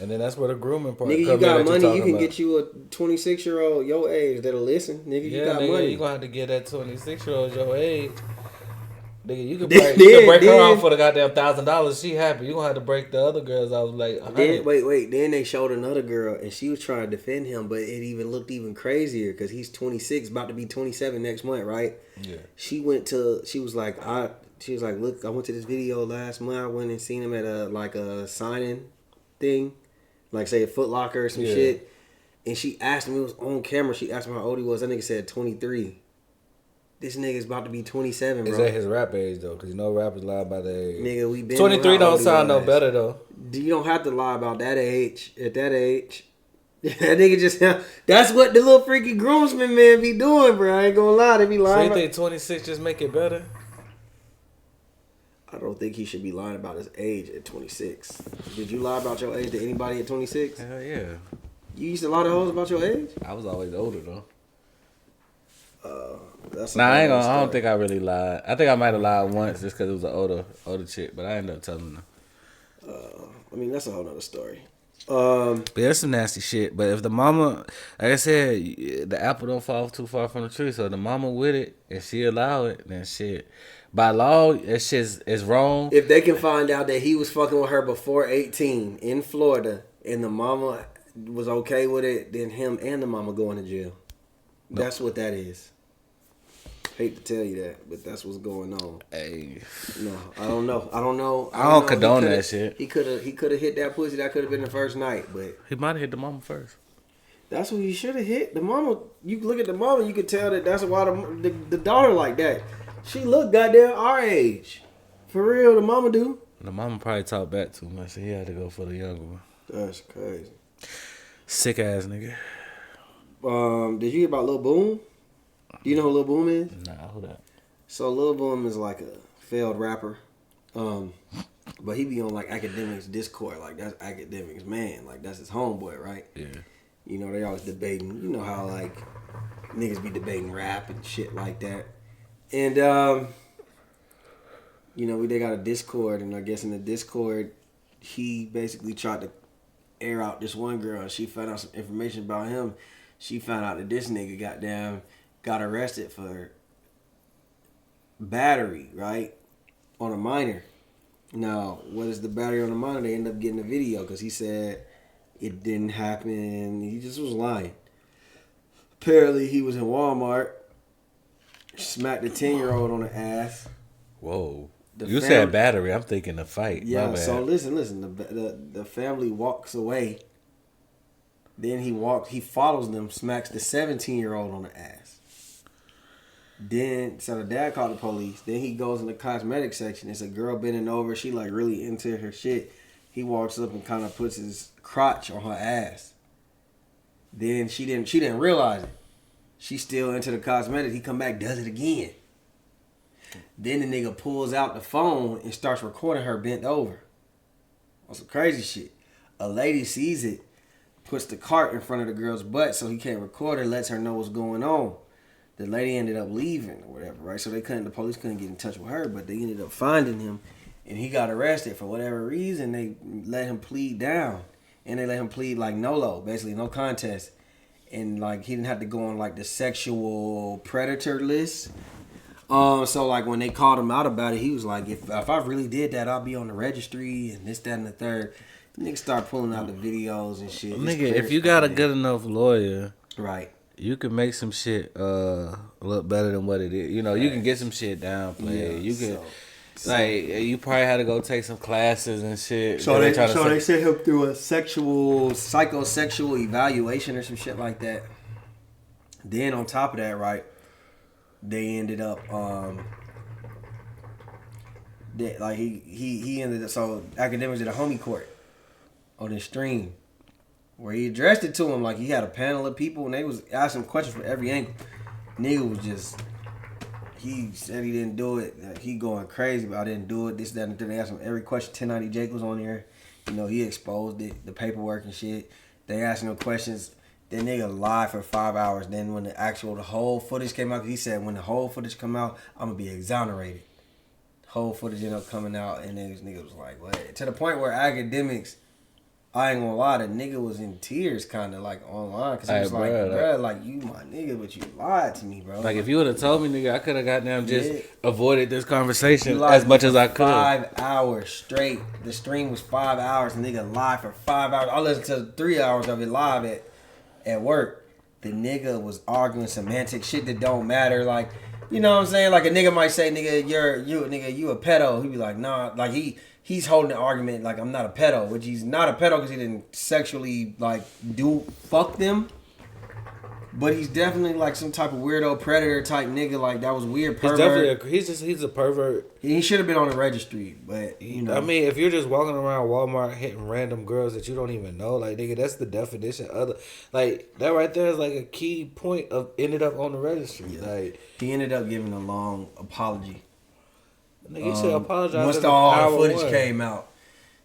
And then that's where the grooming part Nigga, you comes got in. money, you can get you a 26-year-old your age that'll listen. Nigga, you got money. You gonna have to get that 26-year-old your age. Nigga, you can Then- break her off for the goddamn $1,000. She happy. You gonna have to break the other girls off like. Then, wait. Then they showed another girl, and she was trying to defend him, but it even looked even crazier because he's 26, about to be 27 next month, right? Yeah. She was like, look, I went to this video last month. I went and seen him at a signing thing, like say a Foot Locker or some shit. And she asked him, it was on camera. She asked him how old he was. That nigga said 23. This nigga's about to be 27, bro. Is that his rap age though? Because rappers lie about the age. Nigga, we been 23 don't sound no better though. You don't have to lie about that age. At that age, that nigga just that's what the little freaky groomsmen man be doing, bro. I ain't gonna lie, they be lying. So you think 26 just make it better? I don't think he should be lying about his age at 26. Did you lie about your age to anybody at 26? Hell yeah. You used to lie to hoes about your age? I was always older though. I don't think I really lied. I think I might have lied once just because it was an older chick, but I ended up telling her. I mean, that's a whole nother story. But that's some nasty shit. But if the mama, like I said, the apple don't fall too far from the tree. So the mama with it and she allow it, then shit. By law, that shit is wrong. If they can find out that he was fucking with her before 18 in Florida and the mama was okay with it, then him and the mama going to jail. That's what that is. Hate to tell you that, but that's what's going on. Hey, No, I don't know. I don't don't condone that shit. He could have hit that pussy. That could have been the first night, but he might have hit the mama first. that's what he should have hit. The mama, you look at the mama, you could tell that that's why the daughter like that. She look goddamn our age. For real, the mama do. The mama probably talked back too much, so he had to go for the younger one. That's crazy. Sick ass nigga. Did you hear about Lil Boom? Do you know who Lil Boom is? Nah, who that? So Lil Boom is like a failed rapper. But he be on like academics Discord, like that's academics man, like that's his homeboy, right? Yeah. You know, they always debating, you know how like niggas be debating rap and shit like that. And you know, they got a Discord, and I guess in the Discord he basically tried to air out this one girl, and she found out some information about him. She found out that this nigga got arrested for battery, right? On a minor. Now, what is the battery on a minor? They end up getting a video because he said it didn't happen. He just was lying. Apparently, he was in Walmart, smacked a 10-year-old on the ass. Whoa. You said battery. I'm thinking a fight. Yeah, my bad. so listen. The family walks away. Then he follows them, smacks the 17-year-old on the ass. Then, so the dad called the police. Then he goes in the cosmetic section. It's a girl bending over. She like really into her shit. He walks up and kind of puts his crotch on her ass. Then she didn't realize it. She's still into the cosmetic. He come back, does it again. Then the nigga pulls out the phone and starts recording her bent over. On some crazy shit. A lady sees it, puts the cart in front of the girl's butt so he can't record her, lets her know what's going on. The lady ended up leaving or whatever, right? So the police couldn't get in touch with her, but they ended up finding him, and he got arrested for whatever reason. They let him plead down, and they let him plead like NOLO, basically no contest, and like he didn't have to go on like the sexual predator list. So like when they called him out about it, he was like, if I really did that, I'll be on the registry and this, that, and the third. Niggas start pulling out the videos and shit. Nigga, if you got a good enough lawyer, right, you can make some shit look better than what it is. You know, you can get some shit downplayed. Yeah, you can like you probably had to go take some classes and shit. So they sent him through a psychosexual evaluation or some shit like that. Then on top of that, right, they ended up he ended up, so academics did a homie court on his stream where he addressed it to him like he had a panel of people and they was asking questions from every angle. Nigga was just, he said he didn't do it. Like, he going crazy, but I didn't do it. This, that, and the third. They asked him every question. 1090 Jake was on there. You know, he exposed it, the paperwork and shit. They asked him questions. That nigga lied for 5 hours. Then when the whole footage came out, he said when the whole footage come out, I'm gonna be exonerated. The whole footage ended up coming out, and then this nigga was like, what? To the point where academics, I ain't gonna lie, the nigga was in tears kind of like online. Because he was like, bruh, like you my nigga, but you lied to me, bro. Like if you would have told me, nigga, I could have goddamn just avoided this conversation as much as I could. 5 hours straight. The stream was 5 hours, and nigga live for 5 hours. I listened to 3 hours of it live at work. The nigga was arguing semantic shit that don't matter. Like, you know what I'm saying? Like a nigga might say, nigga, you a pedo. He be like, nah. Like he's holding an argument like I'm not a pedo, which he's not a pedo because he didn't sexually like fuck them. But he's definitely like some type of weirdo predator type nigga. Like that was weird pervert. He's a pervert. He should have been on the registry, but you know. I mean, if you're just walking around Walmart hitting random girls that you don't even know, like nigga, that's the definition of like that right there is like a key point of ended up on the registry. Yeah. Like he ended up giving a long apology. Nigga, you should apologize once all the footage came out.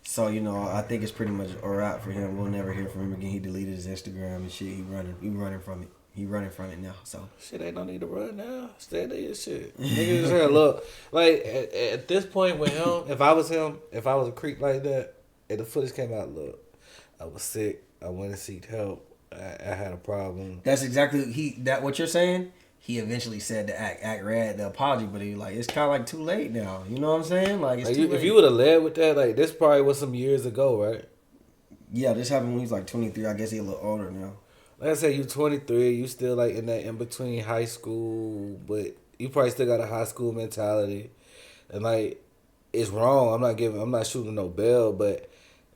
So you know, I think it's pretty much a wrap for him. We'll never hear from him again. He deleted his Instagram and shit. He running from it. He running from it now. So shit, ain't no need to run now. Stay there, your shit. Nigga just here, look. Like at this point with him, if I was a creep like that, And the footage came out. Look, I was sick. I went and seeked help. I had a problem. That's exactly what you're saying. He eventually said to act read the apology, but he like it's kind of like too late now. You know what I'm saying? Like it's too late. If you would have led with that, like this probably was some years ago, right? Yeah, this happened when he was like 23. I guess he's a little older now. Like I said, you 23. You still like in that in between high school, but you probably still got a high school mentality, and like it's wrong. I'm not shooting no bell, but.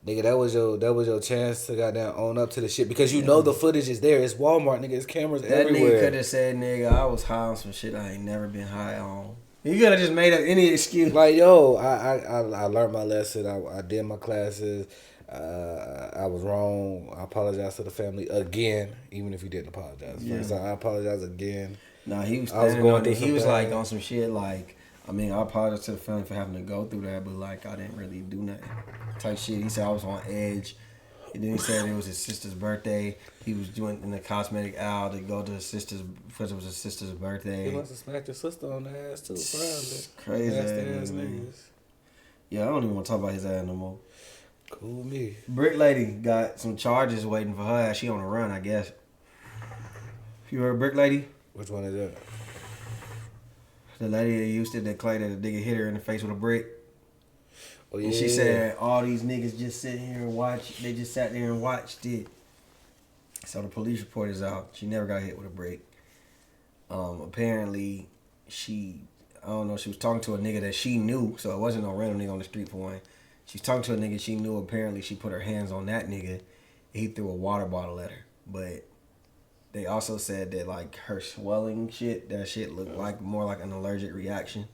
Nigga, that was your chance to goddamn own up to the shit because you know the footage is there. It's Walmart, nigga. It's cameras everywhere. That nigga could have said, nigga, I was high on some shit I ain't never been high on. He could have just made up any excuse. Like, yo, I learned my lesson. I did my classes. I was wrong. I apologize to the family again, even if you didn't apologize first. I apologize again. Nah, he was going through. He was like on some shit like. I mean, I apologize to the family for having to go through that, but like I didn't really do nothing. Type shit. He said I was on edge. And then he said it was his sister's birthday. He was doing in the cosmetic aisle to go to his sister's because it was his sister's birthday. He must have smacked his sister on the ass too, probably. Crazy ass niggas. Yeah, I don't even want to talk about his ass no more. Cool me. Brick Lady got some charges waiting for her ass. She on the run, I guess. You heard Brick Lady? Which one is that? The lady that used to declare that a nigga hit her in the face with a brick. Oh, yeah. And she said all these niggas just sit here and watch. They just sat there and watched it. So the police report is out. She never got hit with a brick. Apparently, she was talking to a nigga that she knew. So it wasn't no random nigga on the street for one. She was talking to a nigga she knew. Apparently, she put her hands on that nigga. And he threw a water bottle at her. But they also said that like her swelling shit, that shit looked like more like an allergic reaction.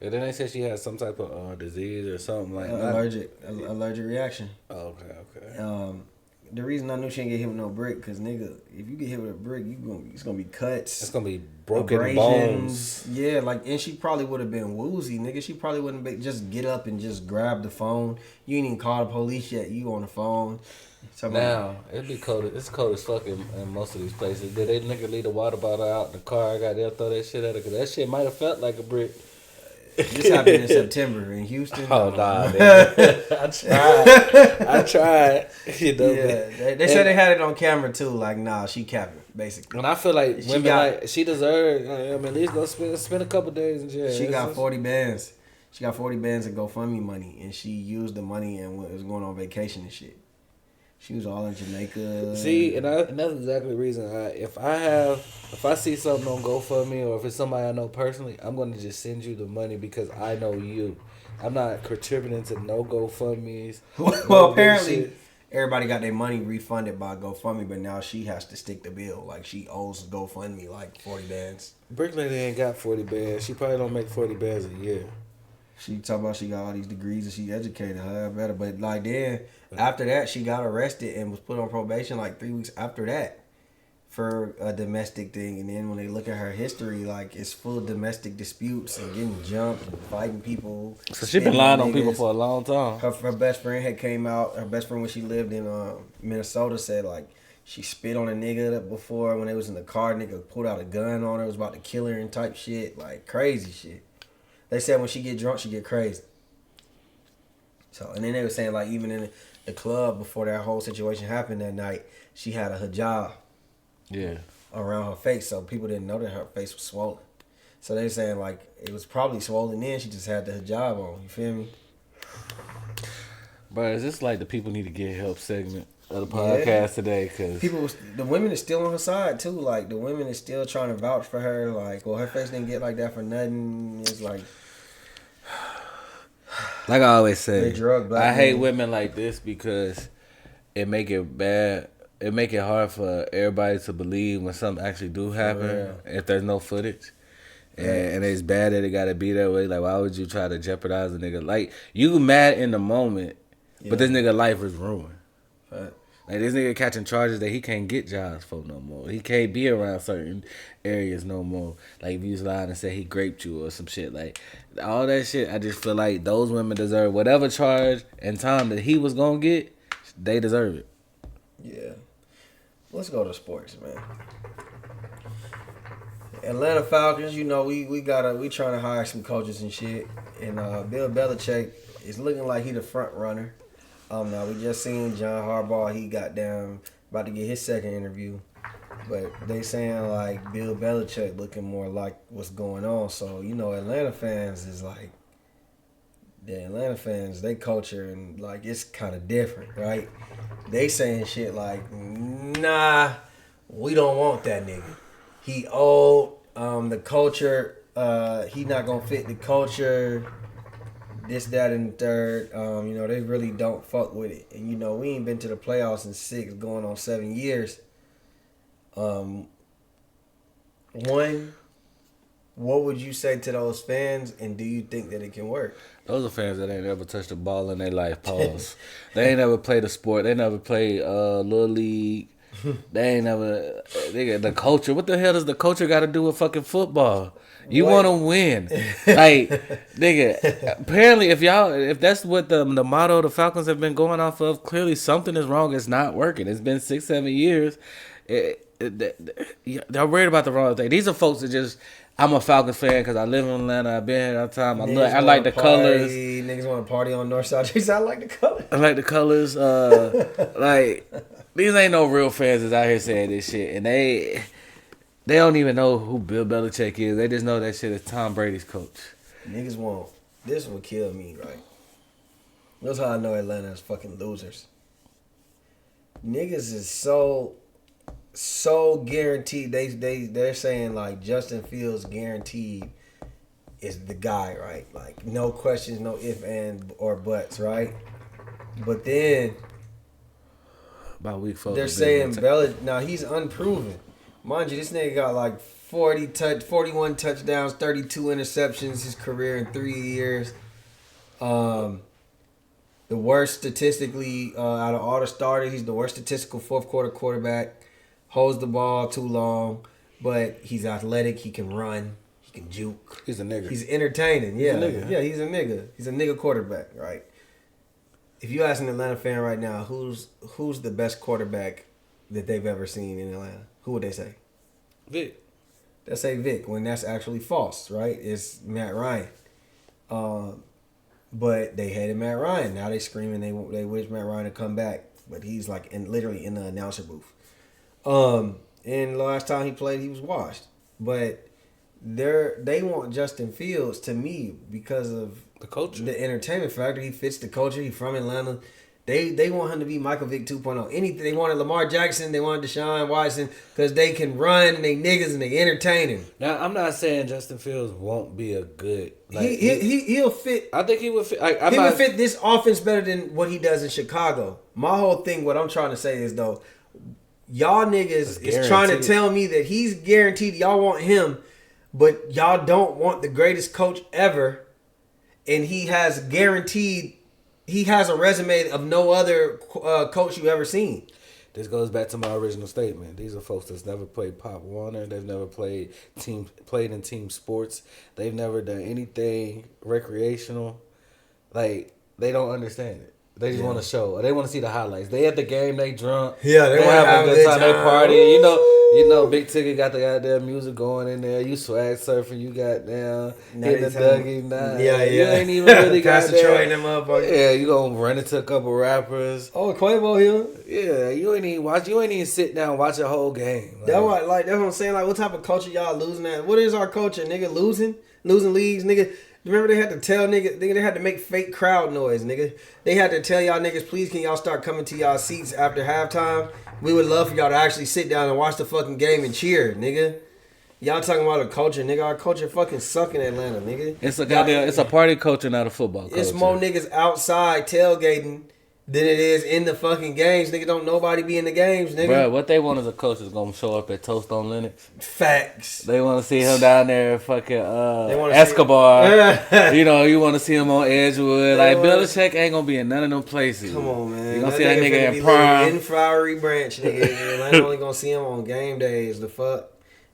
And then they said she had some type of disease or something like that. Allergic reaction. Oh, okay. The reason I knew she didn't get hit with no brick, because nigga, if you get hit with a brick, it's gonna be cuts. It's gonna be broken bones. Yeah, like, and she probably would have been woozy, nigga. She probably wouldn't just get up and just grab the phone. You ain't even call the police yet. You on the phone. Now it'd be cold. It's cold as fuck in most of these places. Did they nigga leave the water bottle out in the car? Goddamn, throw that shit at her because that shit might have felt like a brick. This happened in September in Houston. Oh nah, I tried. You know, yeah, they said they had it on camera too. Like, nah, she capping basically. And I feel like she deserved. At least go spend a couple days in jail. She got 40 bands. She got 40 bands of GoFundMe money, and she used the money and was going on vacation and shit. She was all in Jamaica. See, and that's exactly the reason. If I see something on GoFundMe or if it's somebody I know personally, I'm going to just send you the money because I know you. I'm not contributing to no GoFundMes. Well, apparently everybody got their money refunded by GoFundMe, but now she has to stick the bill. Like, she owes GoFundMe like 40 bands. Brick Lady ain't got 40 bands. She probably don't make 40 bands a year. She talk about she got all these degrees and she educated her better. But like then after that she got arrested and was put on probation like 3 weeks after that for a domestic thing. And then when they look at her history, like it's full of domestic disputes and getting jumped and fighting people. So she been lying on people for a long time. Her best friend had came out. Her best friend when she lived in Minnesota said like she spit on a nigga before when they was in the car. Nigga pulled out a gun on her, was about to kill her and type shit, like crazy shit. They said when she get drunk, she get crazy. So, and then they were saying like even in the club before that whole situation happened that night, she had a hijab. Yeah. Around her face, so people didn't know that her face was swollen. So they saying like it was probably swollen in. She just had the hijab on. You feel me? But is this like the people need to get help segment of the podcast today? Cause the women is still on her side too. Like the women is still trying to vouch for her. Like, well, her face didn't get like that for nothing. It's like I always say, I hate women. women like this because it make it bad. It make it hard for everybody to believe when something actually do happen if there's no footage. And it's bad that it gotta be that way. Like, why would you try to jeopardize a nigga? Like, you mad in the moment, but this nigga life is ruined. Right. Like, this nigga catching charges that he can't get jobs for no more. He can't be around certain areas no more. Like, if you was lying and said he raped you or some shit. Like, all that shit, I just feel like those women deserve whatever charge and time that he was gonna get, they deserve it. Yeah. Let's go to sports, man. Atlanta Falcons, you know, we trying to hire some coaches and shit. And Bill Belichick is looking like he the front runner. No, we just seen John Harbaugh. He got down about to get his second interview, but they saying like Bill Belichick looking more like what's going on. So Atlanta fans is like the Atlanta fans. They culture and like it's kind of different, right? They saying shit like, nah, we don't want that nigga. He old. The culture. He not gonna fit the culture. This, that, and the third. They really don't fuck with it. And we ain't been to the playoffs in 6, going on 7 years. One, what would you say to those fans, and do you think that it can work? Those are fans that ain't ever touched a ball in their life. Pause. They ain't never played a sport. They never played Little League. They ain't never. The culture. What the hell does the culture got to do with fucking football? You want to win, like nigga. Apparently, if that's what the motto the Falcons have been going off of, clearly something is wrong. It's not working. It's been 6, 7 years. They're worried about the wrong thing. These are folks that just. I'm a Falcons fan because I live in Atlanta. I've been here all the time. I like the colors. Niggas want to party on Northside Streets. I like the colors. I like the colors. Like these ain't no real fans that's out here saying this shit, and they don't even know who Bill Belichick is. They just know that shit is Tom Brady's coach. Niggas want. This would kill me, right? That's how I know Atlanta is fucking losers. Niggas is so guaranteed. They're saying like Justin Fields guaranteed is the guy, right? Like no questions, no if and or buts, right? But then about week 4, they're saying Belichick. Now he's unproven. Mind you, this nigga got like 41 touchdowns, 32 interceptions his career in 3 years. The worst statistically out of all the starters. He's the worst statistical fourth quarter quarterback. Holds the ball too long, but he's athletic. He can run. He can juke. He's a nigga. He's entertaining. Yeah, he's a nigga. Yeah, he's a nigga. He's a nigga quarterback, right? If you ask an Atlanta fan right now, who's the best quarterback that they've ever seen in Atlanta, who would they say? Vic. They say Vic, when that's actually false, right? It's Matt Ryan. But they hated Matt Ryan. Now they screaming they wish Matt Ryan to come back, but he's like literally in the announcer booth. And the last time he played, he was washed. But they want Justin Fields to me because of the culture, the entertainment factor. He fits the culture. He's from Atlanta. They want him to be Michael Vick 2.0. Anything they wanted Lamar Jackson, they wanted Deshaun Watson because they can run and they niggas and they entertaining. Now I'm not saying Justin Fields won't be a good. Like, he'll fit. I think he would fit. He would fit this offense better than what he does in Chicago. My whole thing, what I'm trying to say is though, y'all niggas is trying to tell me that he's guaranteed. Y'all want him, but y'all don't want the greatest coach ever, and he has guaranteed. He has a resume of no other coach you ever seen. This goes back to my original statement. These are folks that's never played Pop Warner. They've never played in team sports. They've never done anything recreational. Like, they don't understand it. They just want to show. They want to see the highlights. They at the game, they drunk. Yeah, they want to have a good time. They party. You know, Big Ticket got the goddamn music going in there. You swag surfing. You got down hitting the Dougie. Yeah. You ain't even really got Pastor Troy and them motherfuckers. Yeah, you gonna run into a couple rappers. Oh, Quavo here. Yeah, you ain't even watch. You ain't even sit down and watch a whole game. That's what I'm saying. Like, what type of culture y'all losing at? What is our culture, nigga? Losing leagues, nigga. Remember they had to tell nigga, they had to make fake crowd noise, nigga. They had to tell y'all niggas, please can y'all start coming to y'all seats after halftime? We would love for y'all to actually sit down and watch the fucking game and cheer, nigga. Y'all talking about a culture, nigga. Our culture fucking suck in Atlanta, nigga. It's a party culture, not a football culture. It's more niggas outside tailgating than it is in the fucking games. Nigga, don't nobody be in the games, nigga. Bro, what they want is a coach that's going to show up at Toast on Linux. Facts. They want to see him down there fucking Escobar. You want to see him on Edgewood. Like, Belichick ain't going to be in none of them places. Come on, man. You going to see that nigga in prime. In Flowery Branch, nigga. I ain't only going to see him on game days. The fuck?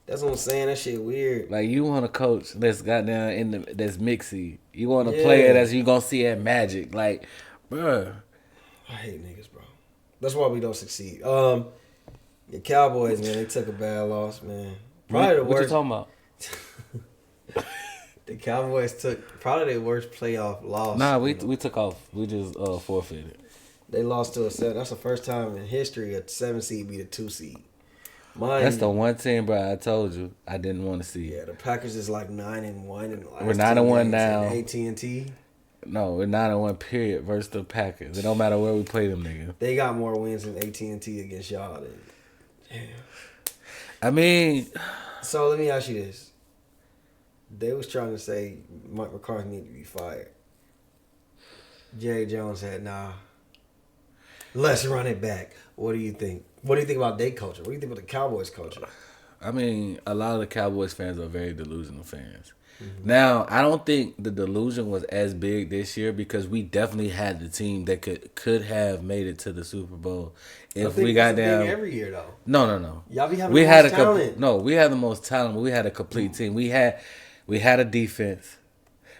That's what I'm saying. That shit weird. Like, you want a coach that's got down that's mixy. You want a player that's you going to see at Magic. Like, bro. I hate niggas, bro. That's why we don't succeed. The Cowboys, man, they took a bad loss, man. Probably the worst. What you talking about? The Cowboys took probably their worst playoff loss. Nah, we took off. We just forfeited. They lost to a 7. That's the first time in history a 7 seed beat a 2 seed. Mine, That's the one team, bro. I told you I didn't want to see. Yeah, the Packers is like 9-1 in the last We're 9-1 now. AT&T. No, we're 9-1 period versus the Packers. It don't matter where we play them niggas. They got more wins than AT&T against y'all. Damn. I mean, So let me ask you this: they was trying to say Mike McCarthy need to be fired. Jerry Jones said, "Nah, let's run it back." What do you think? What do you think about their culture? What do you think about the Cowboys culture? I mean, a lot of the Cowboys fans are very delusional fans. Mm-hmm. Now, I don't think the delusion was as big this year because we definitely had the team that could have made it to the Super Bowl if we got down every year though. No. Y'all be having the most talent. We had the most talent, but we had a complete team. We had a defense.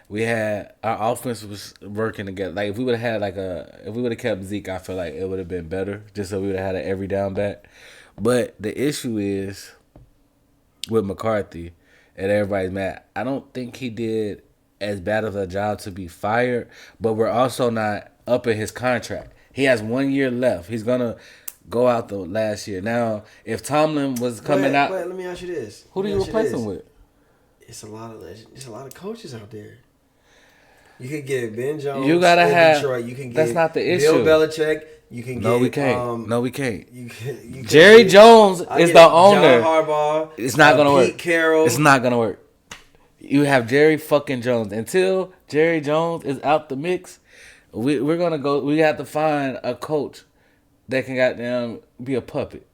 We had our offense was working together. Like if we would have had if we would have kept Zeke, I feel like it would have been better. Just so we would have had an every down back. But the issue is with McCarthy, and everybody's mad. I don't think he did as bad of a job to be fired, but we're also not up in his contract. He has 1 year left. He's gonna go out the last year. Now, if Tomlin was coming out, let me ask you this: who do you replace him with? It's a lot of coaches out there. You can get Ben Jones. You gotta have Detroit. You can get that's not the issue. Bill Belichick. You can no, get. We can't. No, we can't. You can Jerry Jones is the owner. John Harbaugh. It's not gonna work. Pete Carroll. It's not gonna work. You have Jerry fucking Jones. Until Jerry Jones is out the mix, we're gonna go. We have to find a coach that can goddamn be a puppet.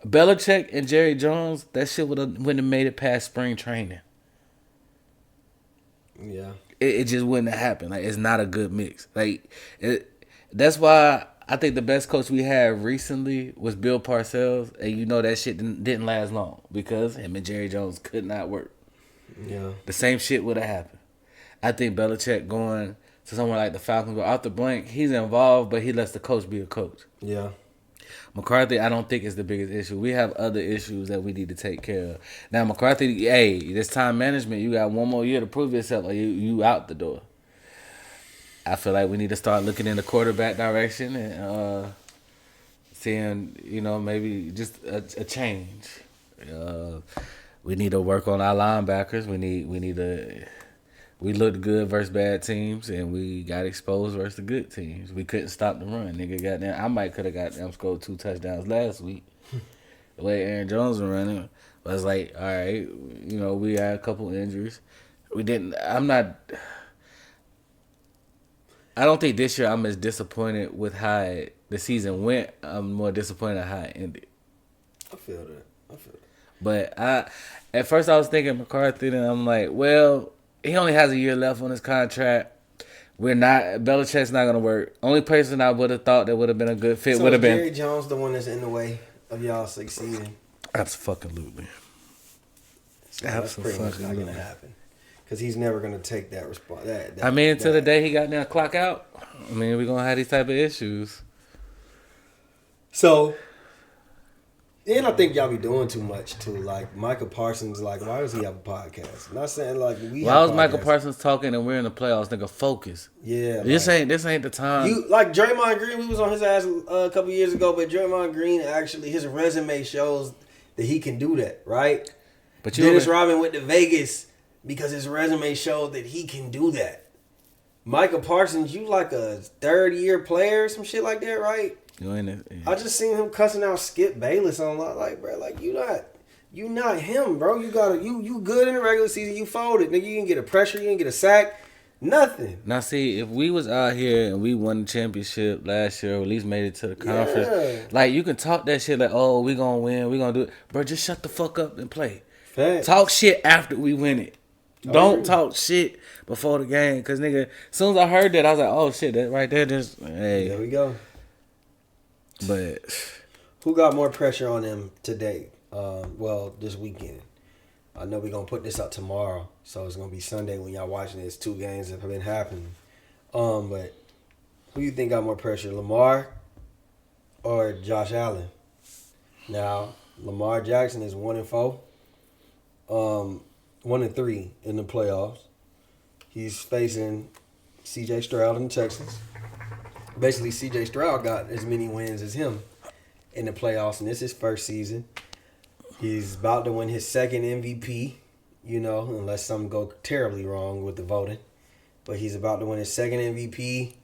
Belichick and Jerry Jones, that shit wouldn't have made it past spring training. Yeah. It just wouldn't have happened. Like it's not a good mix. That's why I think the best coach we had recently was Bill Parcells, and you know that shit didn't last long because him and Jerry Jones could not work. Yeah. The same shit would have happened. I think Belichick going to somewhere like the Falcons, but off the blank, he's involved, but he lets the coach be a coach. Yeah. McCarthy, I don't think is the biggest issue. We have other issues that we need to take care of. Now, McCarthy, hey, this time management, you got 1 more year to prove yourself, or you out the door. I feel like we need to start looking in the quarterback direction and seeing, maybe just a change. We need to work on our linebackers. We looked good versus bad teams, and we got exposed versus the good teams. We couldn't stop the run. Nigga, goddamn, I might could have goddamn scored 2 touchdowns last week. The way Aaron Jones was running, I was like, all right, we had a couple injuries. We didn't. I don't think this year I'm as disappointed with how the season went. I'm more disappointed at how it ended. I feel that. But at first I was thinking McCarthy, and I'm like, well, he only has a year left on his contract. Belichick's not gonna work. Only person I would have thought that would have been a good fit would have been Jerry Jones, the one that's in the way of y'all succeeding. Absolutely. So that's pretty much not gonna happen. Because he's never going to take that response. Until the day he got down clock out, we're going to have these type of issues. So, and I think y'all be doing too much, too. Like, Michael Parsons, why does he have a podcast? I'm not saying, why was Michael Parsons talking and we're in the playoffs? Nigga, focus. Yeah. This ain't the time. Draymond Green, we was on his ass a couple years ago, but Draymond Green, actually, his resume shows that he can do that, right? But Dennis Rodman went to Vegas because his resume showed that he can do that. Michael Parsons, you like a 3rd-year player or some shit like that, right? I just seen him cussing out Skip Bayless on bro, you not him, bro. You good in the regular season, you folded. Nigga, you didn't get a pressure, you didn't get a sack, nothing. Now see, if we was out here and we won the championship last year, or at least made it to the conference, you can talk that shit oh, we gonna win, we gonna do it. Bro, just shut the fuck up and play. Facts. Talk shit after we win it. Don't talk shit before the game, cause nigga, as soon as I heard that, I was like, "Oh shit, that right there, just hey." There we go. But who got more pressure on them today? This weekend. I know we're gonna put this up tomorrow, so it's gonna be Sunday when y'all watching this. 2 games that have been happening. But who you think got more pressure, Lamar or Josh Allen? Now, Lamar Jackson is 1-4. 1-3 in the playoffs. He's facing C.J. Stroud in Texas. Basically, C.J. Stroud got as many wins as him in the playoffs, and this is his first season. He's about to win his second MVP, you know, unless something go terribly wrong with the voting. But he's about to win his second MVP.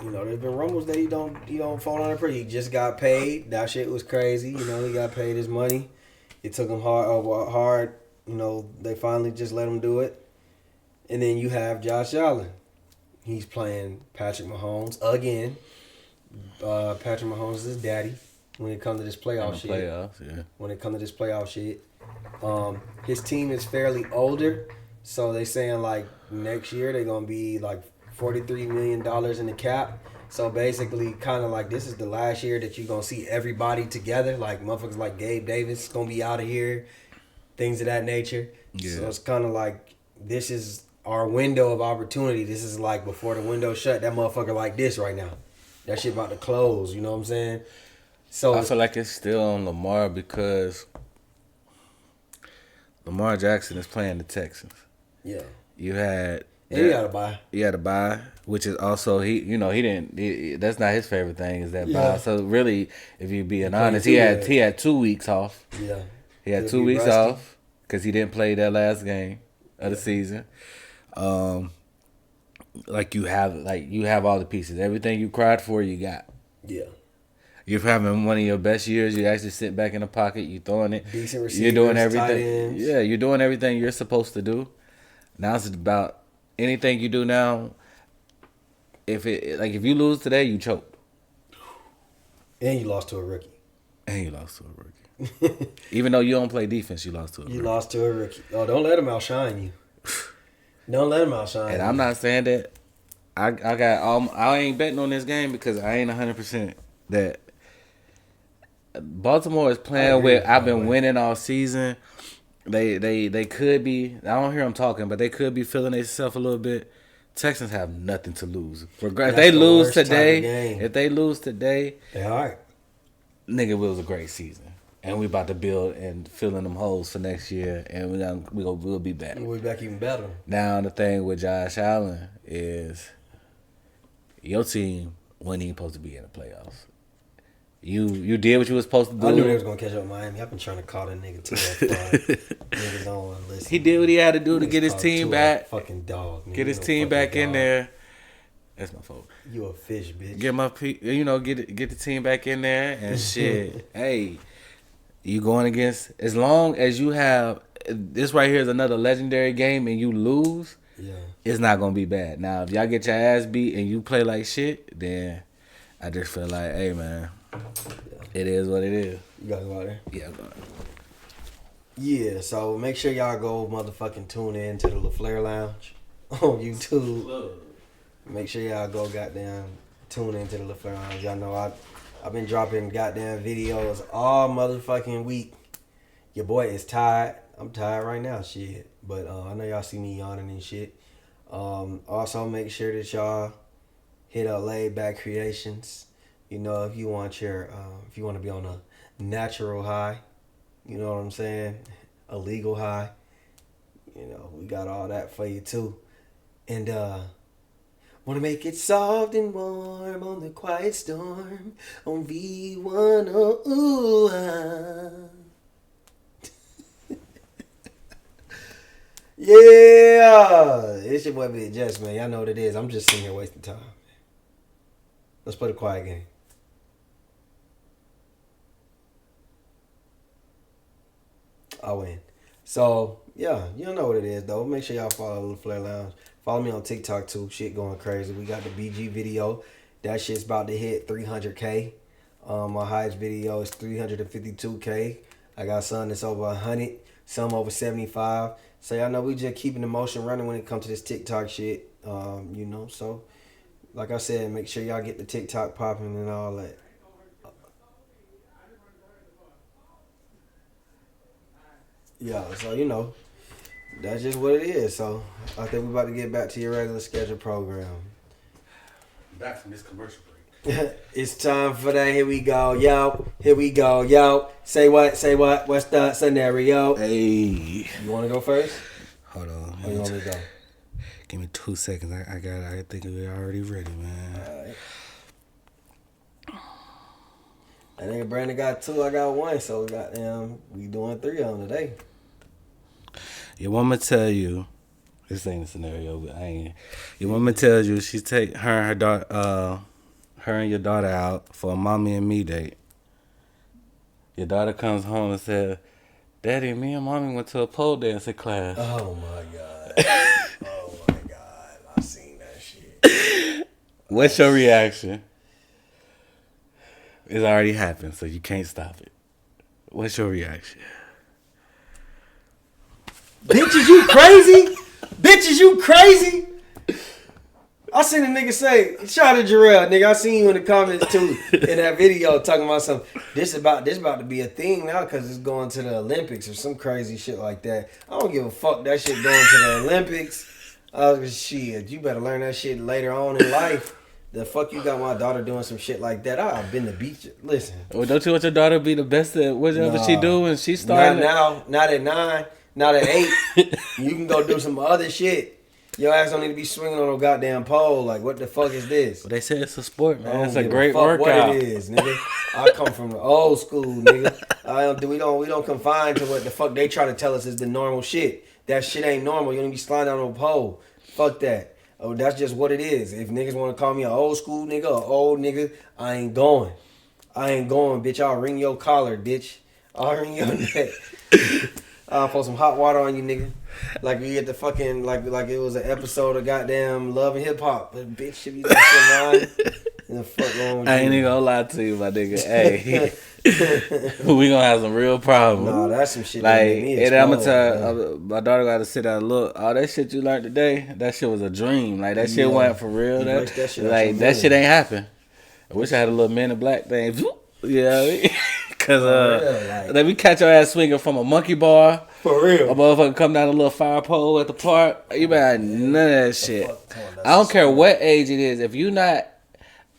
You know, there's been rumbles that he don't fall under pressure. He just got paid. That shit was crazy. You know, he got paid his money. It took him hard. You know, they finally just let him do it. And then you have Josh Allen. He's playing Patrick Mahomes again. Patrick Mahomes is his daddy when it comes to this playoff shit. When it comes to this playoff shit. His team is fairly older. So they saying like next year they're going to be like $43 million in the cap. So basically kind of like this is the last year that you're going to see everybody together. Like motherfuckers like Gabe Davis going to be out of here. Things of that nature. Yeah. So it's kind of like this is our window of opportunity. This is like before the window shut. That motherfucker like this right now. That shit about to close. You know what I'm saying? So I feel like it's still on Lamar because Lamar Jackson is playing the Texans. Yeah. You had... And he got a bye. He had a bye, which is also he didn't. That's not his favorite thing is that bye. So really, if you're being honest, he had 2 weeks off. Yeah, he had 2 weeks off because he didn't play that last game of the season. Like you have all the pieces. Everything you cried for, you got. Yeah. You're having one of your best years. You actually sit back in the pocket. You throwing it. Decent receivers. You're doing everything. Tight ends. Yeah, you're doing everything you're supposed to do. Now it's about. Anything you do now, if you lose today, you choke. And you lost to a rookie. Even though you don't play defense, you lost to a rookie. You lost to a rookie. Oh, don't let him outshine you. Don't let him outshine you. And I'm not saying that I ain't betting on this game because I ain't 100% that Baltimore is playing with. I've been winning all season. They could be. I don't hear them talking, but they could be feeling themselves a little bit. Texans have nothing to lose. If they lose today, they all right. Nigga, it was a great season, and we about to build and fill in them holes for next year, and we'll be back. We'll be back even better. Now the thing with Josh Allen is your team wasn't even supposed to be in the playoffs. You did what you were supposed to do. I knew they was gonna catch up with Miami. I've been trying to call that nigga too. Niggas don't want to listen. He did what he had to do to get his team back. Fucking dog. Nigga. Get his team back in there. That's my fault. You a fish, bitch. Get the team back in there and shit. Hey, you going against as long as you have this right here is another legendary game and you lose. Yeah, it's not gonna be bad. Now if y'all get your ass beat and you play like shit, then I just feel like, hey man. It is what it is. You gotta go out there? Yeah, I'm going. Yeah, so make sure y'all go motherfucking tune in to the LaFleur Lounge on YouTube. Make sure y'all go goddamn tune in to the LaFleur Lounge. Y'all know I've been dropping goddamn videos all motherfucking week. Your boy is tired. I'm tired right now, shit. But I know y'all see me yawning and shit. Also, make sure that y'all hit up Laid Back Creations. You know, if you want to be on a natural high, you know what I'm saying? A legal high. You know, we got all that for you too. And want to make it soft and warm on the quiet storm on V10. Yeah, it's your boy Big Jess, man. Y'all know what it is. I'm just sitting here wasting time. Let's play the quiet game. I win. So, yeah, you know what it is, though. Make sure y'all follow Little Flair Lounge. Follow me on TikTok, too. Shit going crazy. We got the BG video. That shit's about to hit 300K. My highest video is 352K. I got some that's over 100, some over 75. So, y'all know we just keeping the motion running when it comes to this TikTok shit. You know, so, like I said, make sure y'all get the TikTok popping and all that. Yeah, so you know, that's just what it is. So I think we're about to get back to your regular scheduled program. Back from this commercial break. It's time for that. Here we go, yo. Here we go, yo. Say what? Say what? What's the scenario? Hey. You want to go first? Hold on. Or you want me to go? Give me 2 seconds. I think we're already ready, man. Alright. I think Brandon got 2, I got 1, so we doing 3 on today. Your woman tell you, this ain't a scenario, but your woman tells you she take her and her daughter, her and your daughter out for a mommy and me date. Your daughter comes home and says, "Daddy, me and mommy went to a pole dancing class." Oh my god. Oh my god. I seen that shit. What's your reaction? It's already happened, so you can't stop it. What's your reaction? Bitches, you crazy? Bitches, you crazy? I seen a nigga say, shout out to Jarrell, nigga. I seen you in the comments too in that video talking about something. This about to be a thing now because it's going to the Olympics or some crazy shit like that. I don't give a fuck that shit going to the Olympics. Shit, you better learn that shit later on in life. The fuck you got my daughter doing some shit like that? I've been to beach. Listen. Well, don't you want your daughter to be the best at whatever she do when she started? Not now. Not at 9. Not at 8. You can go do some other shit. Your ass don't need to be swinging on no goddamn pole. Like, what the fuck is this? Well, they say it's a sport, man. It's I a don't great give a fuck workout. what it is, nigga. I come from the old school, nigga. We don't confine to what the fuck they try to tell us is the normal shit. That shit ain't normal. You don't be sliding down on a pole. Fuck that. Oh, that's just what it is. If niggas want to call me an old school nigga or old nigga, I ain't going. Bitch. I'll ring your collar, bitch. I'll ring your neck. I'll pour some hot water on you, nigga. Like we get the fucking like it was an episode of goddamn Love and Hip Hop. But bitch, should be like the fuck wrong with I you? ain't even gonna lie to you, my nigga. Hey, we gonna have some real problems. Nah, that's some shit. Like, That made me and I'm gonna explode, tell my daughter got to sit down and look. All that shit you learned today, that shit was a dream. Like that shit wasn't for real. You That, erased that shit out like your that shit memory. ain't happen. I wish I had a little Men in Black thing. Yeah, cause let me catch your ass swinging from a monkey bar. For real. A motherfucker come down a little fire pole at the park. You better none of that shit. I don't care what age it is. If you not,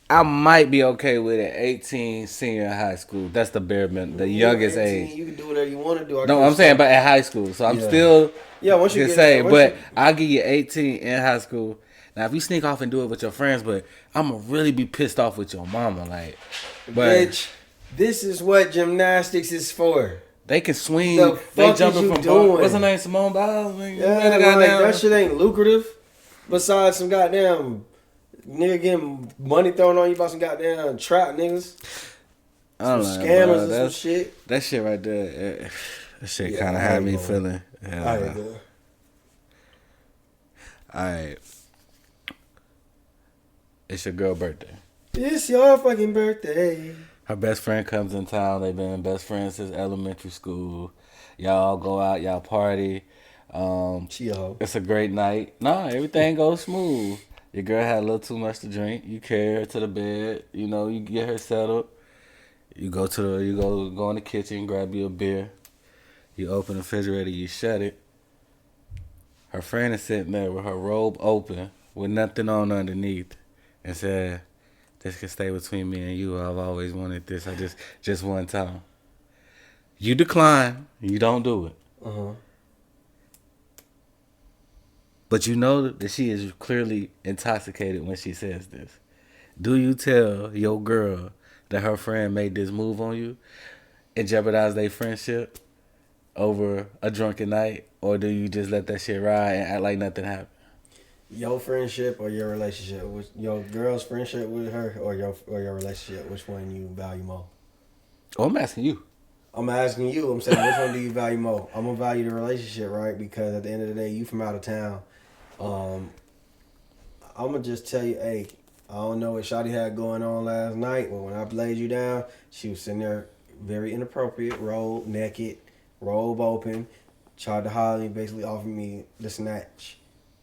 I might be okay with it. 18, senior in high school. That's the bare minimum, the youngest 18, age. You can do whatever you want to do. No, I'm saying, but at high school. So I'm still once you can get say, once but you- I'll give you 18 in high school. Now, if you sneak off and do it with your friends, but I'm gonna really be pissed off with your mama, like, but bitch, this is what gymnastics is for. they can swing. The They fuck jumping is you from doing? what's her name? Simone Biles. Yeah, like, that shit ain't lucrative. Besides some goddamn nigga getting money thrown on you by some goddamn trap niggas. I don't Some know, scammers bro. and some That's- shit. That shit right there, that shit Yeah, kind of I had ain't me going. feeling. Yeah, I ain't good. all right. It's your girl birthday. It's your fucking birthday. Her best friend comes in town. They've been best friends since elementary school. Y'all go out, y'all party. Chill. It's a great night. Nah, everything goes smooth. Your girl had a little too much to drink. You carry her to the bed. You know, you get her settled. You go in the kitchen, grab you a beer. You open the refrigerator, you shut it. Her friend is sitting there with her robe open, with nothing on underneath, and said, "This can stay between me and you. I've always wanted this. I just one time." You decline. You don't do it. But you know that she is clearly intoxicated when she says this. Do you tell your girl that her friend made this move on you and jeopardize their friendship over a drunken night? Or do you just let that shit ride and act like nothing happened? Your friendship or your relationship? Your girl's friendship with her or your relationship? Which one you value more? Oh, I'm asking you. I'm asking you. I'm saying, which one do you value more? I'm gonna value the relationship, right? Because at the end of the day, you from out of town. I'm gonna just tell you, hey, I don't know what Shawty had going on last night, but when I laid you down, she was sitting there very inappropriate, robe naked, robe open, tried to holler and basically offered me the snatch.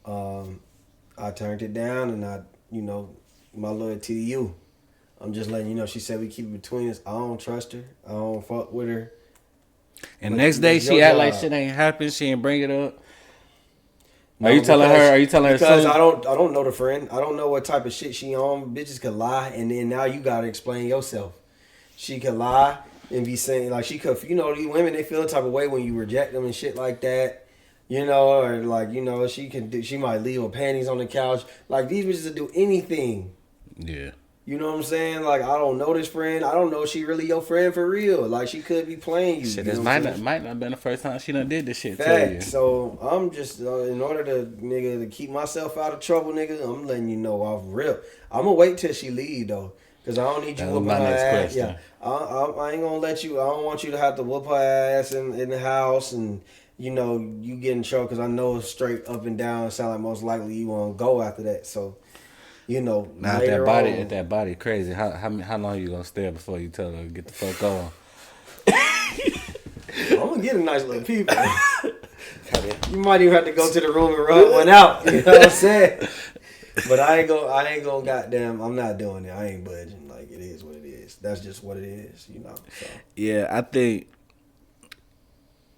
I turned it down, and my loyalty to you. I'm just letting you know. She said we keep it between us. I don't trust her. I don't fuck with her. And But next day it's she your act like job. shit ain't happened. She ain't bring it up. No, Are you telling her? Are you telling her? Because soon? I don't know the friend. I don't know what type of shit she on. Bitches could lie, and then now you gotta explain yourself. She could lie and be saying like she could. You know, these women, they feel the type of way when you reject them and shit like that. You know, or like, you know, she might leave her panties on the couch. Like, these bitches will do anything. Yeah. You know what I'm saying? Like, I don't know this friend. I don't know if she really your friend for real. Like, she could be playing you. Shit, you this know might not have been the first time she done did this shit to Fact. you. So I'm just in order to keep myself out of trouble, nigga. I'm letting you know off rip. I'm gonna wait till she leave though, cause I don't need you That was whooping my her next ass. question. Yeah, I ain't gonna let you. I don't want you to have to whoop her ass in the house, and you know you get in trouble. Cause I know straight up and down sound like most likely you won't go after that. So. You know, Now if that body crazy, how long you gonna stay before you tell her to get the fuck on? I'm gonna get a nice little people. You might even have to go to the room and rub one out. You know what I'm saying? But I ain't gonna goddamn. I'm not doing it. I ain't budging. Like, it is what it is. That's just what it is. You know. So. Yeah, I think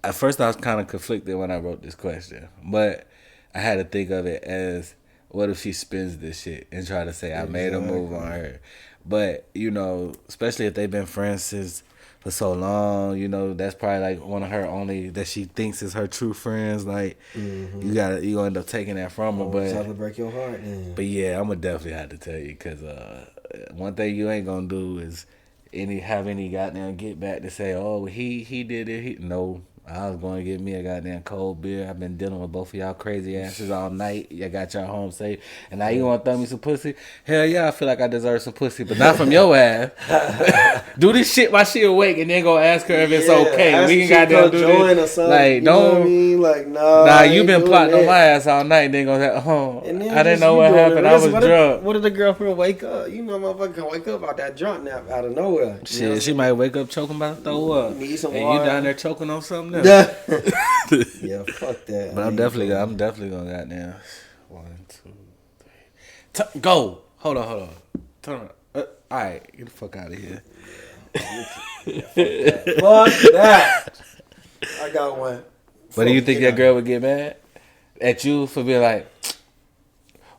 at first I was kind of conflicted when I wrote this question, but I had to think of it as, what if she spins this shit and try to say I made a move on her? But, you know, especially if they've been friends for so long, you know, that's probably like one of her only that she thinks is her true friends. Like, you gonna end up taking that from her. But Try to break your heart. Yeah. But yeah, I'm gonna definitely have to tell you, because one thing you ain't gonna do is have any goddamn get back to say, oh, he did it. No. I was going to get me a goddamn cold beer. I've been dealing with both of y'all crazy asses all night. I got y'all home safe. And now you want to throw me some pussy? Hell yeah, I feel like I deserve some pussy, but not from your ass. Do this shit while she awake and then go ask her if it's okay. We ain't got to do this. Like, you know what I mean? Like, nah, you been plotting on my ass all night and then go say, oh, I didn't know what happened. I was drunk. What did the girlfriend wake up? You know, motherfucker can wake up out that drunk nap out of nowhere. Shit, she might wake up choking about to throw up. Need some and water. You down there choking on something? Yeah, fuck that. But I'm definitely gonna goddamn 1, 2, 3. Go. Hold on. Turn on. All right, get the fuck out of here. Fuck that. I got one. But do you think that girl would get mad at you for being like,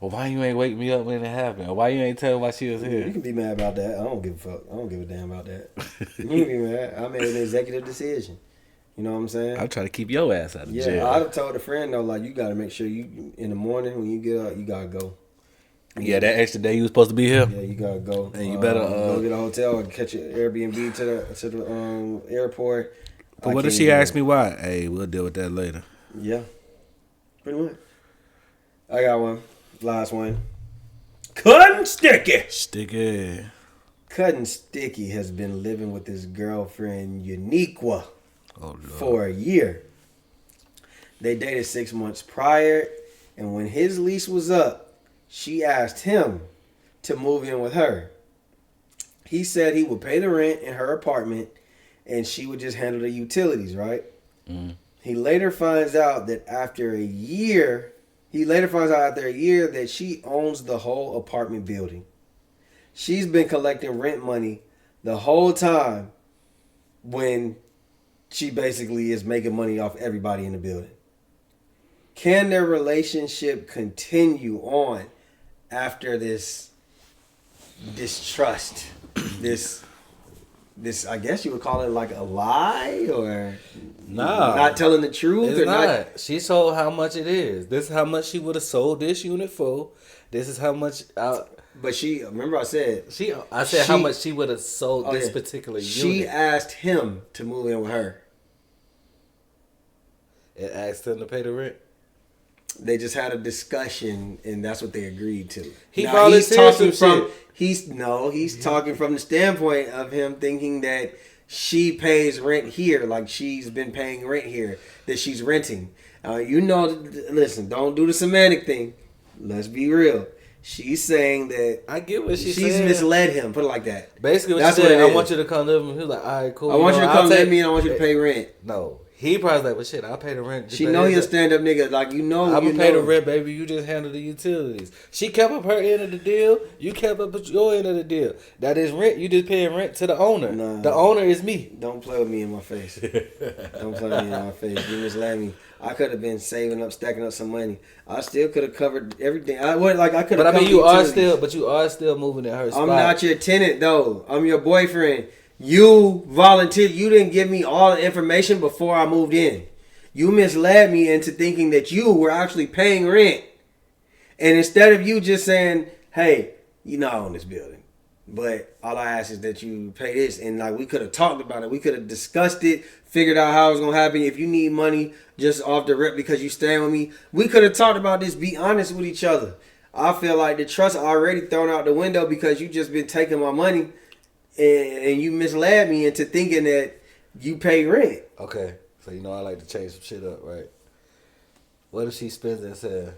well, why you ain't wake me up when it happened? Or why you ain't tell me why she was here? You can be mad about that. I don't give a fuck. I don't give a damn about that. You can be mad. I made an executive decision. You know what I'm saying? I'm trying to keep your ass out of jail. Yeah, I'd have told a friend though, like, you gotta make sure you in the morning when you get up, you gotta go. Yeah, that extra day you was supposed to be here. Yeah, you gotta go. And you better go get a hotel or catch an Airbnb to the airport. But what if she asked me why? Hey, we'll deal with that later. Yeah, pretty much. I got one. Last one. Cutting Sticky. Sticky. Cutting Sticky has been living with his girlfriend Uniqua for a year. They dated 6 months prior, and when his lease was up, she asked him to move in with her. He said he would pay the rent in her apartment, and she would just handle the utilities, right? Mm. He later finds out after a year that she owns the whole apartment building. She's been collecting rent money the whole time when she basically is making money off everybody in the building. Can their relationship continue on after this distrust? This I guess you would call it like a lie, or not telling the truth? It's not. She sold how much it is. This is how much she would have sold this unit for. This is how much. But she, remember I said how much she would have sold this particular unit. She asked him to move in with her. And asked him to pay the rent. They just had a discussion, and that's what they agreed to. He's talking from. He's talking from the standpoint of him thinking that she pays rent here, like she's been paying rent here, that she's renting. Listen, don't do the semantic thing. Let's be real. She's saying that I get what she's saying. Misled him. Put it like that. Basically, what she said, I want you to come live with me. He was like, all right, cool. I want you to come live with me, and I want you to pay rent. No. He probably like, well, shit, I'll pay the rent. She know he a stand-up nigga. Like, I'm going to pay the rent, baby. You just handle the utilities. She kept up her end of the deal. You kept up your end of the deal. That is rent. You just paying rent to the owner. Nah, the owner is me. Don't play with me in my face. Don't play with me in my face. You misled me. I could have been saving up, stacking up some money. I still could have covered everything. I could have. But I mean, you are still moving in her spot. I'm not your tenant, though. I'm your boyfriend. You volunteered. You didn't give me all the information before I moved in. You misled me into thinking that you were actually paying rent. And instead of you just saying, hey, you not own this building, but all I ask is that you pay this. And like, we could have talked about it. We could have discussed it, figured out how it was going to happen. If you need money just off the rip because you staying with me, we could have talked about this, be honest with each other. I feel like the trust already thrown out the window because you just been taking my money and you misled me into thinking that you pay rent. Okay, so you know I like to change some shit up, right? What if she spins it and said,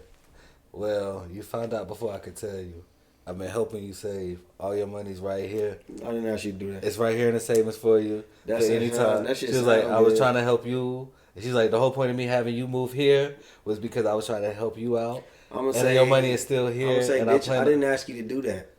well, you found out before I could tell you. I've been helping you save. All your money's right here. I didn't ask you to do that. It's right here in the savings for you. That's for anytime. That She was like, I was trying to help you. And she's like, the whole point of me having you move here was because I was trying to help you out. I'm gonna and say your money is still here. I'm gonna say, and bitch, I didn't ask you to do that.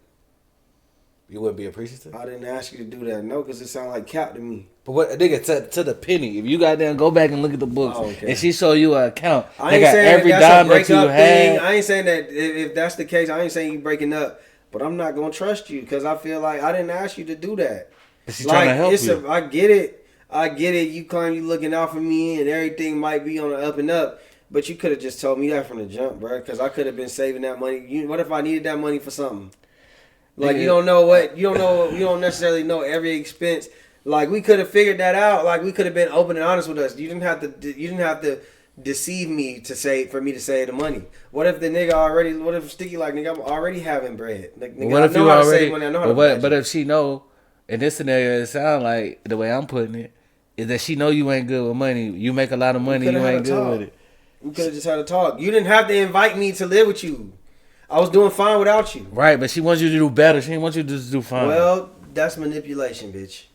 You wouldn't be appreciative? I didn't ask you to do that. No, because it sounded like cap to me. But what, nigga, to the penny. If you got there and go back and look at the books, and she show you an account, I they ain't got saying every that's dime a that break you up had. thing. I ain't saying that if that's the case, I ain't saying you breaking up. But I'm not gonna trust you because I feel like I didn't ask you to do that. She's trying to help you. I get it. You claim you looking out for me and everything might be on the up and up. But you could have just told me that from the jump, bro. Because I could have been saving that money. What if I needed that money for something? Like, you don't necessarily know every expense. Like, we could have figured that out. Like, we could have been open and honest with us. You didn't have to deceive me for me to save the money. What if Sticky like, nigga, I'm already having bread. Like, nigga, What if I know you how to already? save money. I know how to budget. But if she know, in this scenario, it sound like the way I'm putting it is that she know you ain't good with money. You make a lot of money, you ain't good with it. We could have just had a talk. You didn't have to invite me to live with you. I was doing fine without you. Right, but she wants you to do better. She didn't want you to just do fine. Well, that's manipulation, bitch.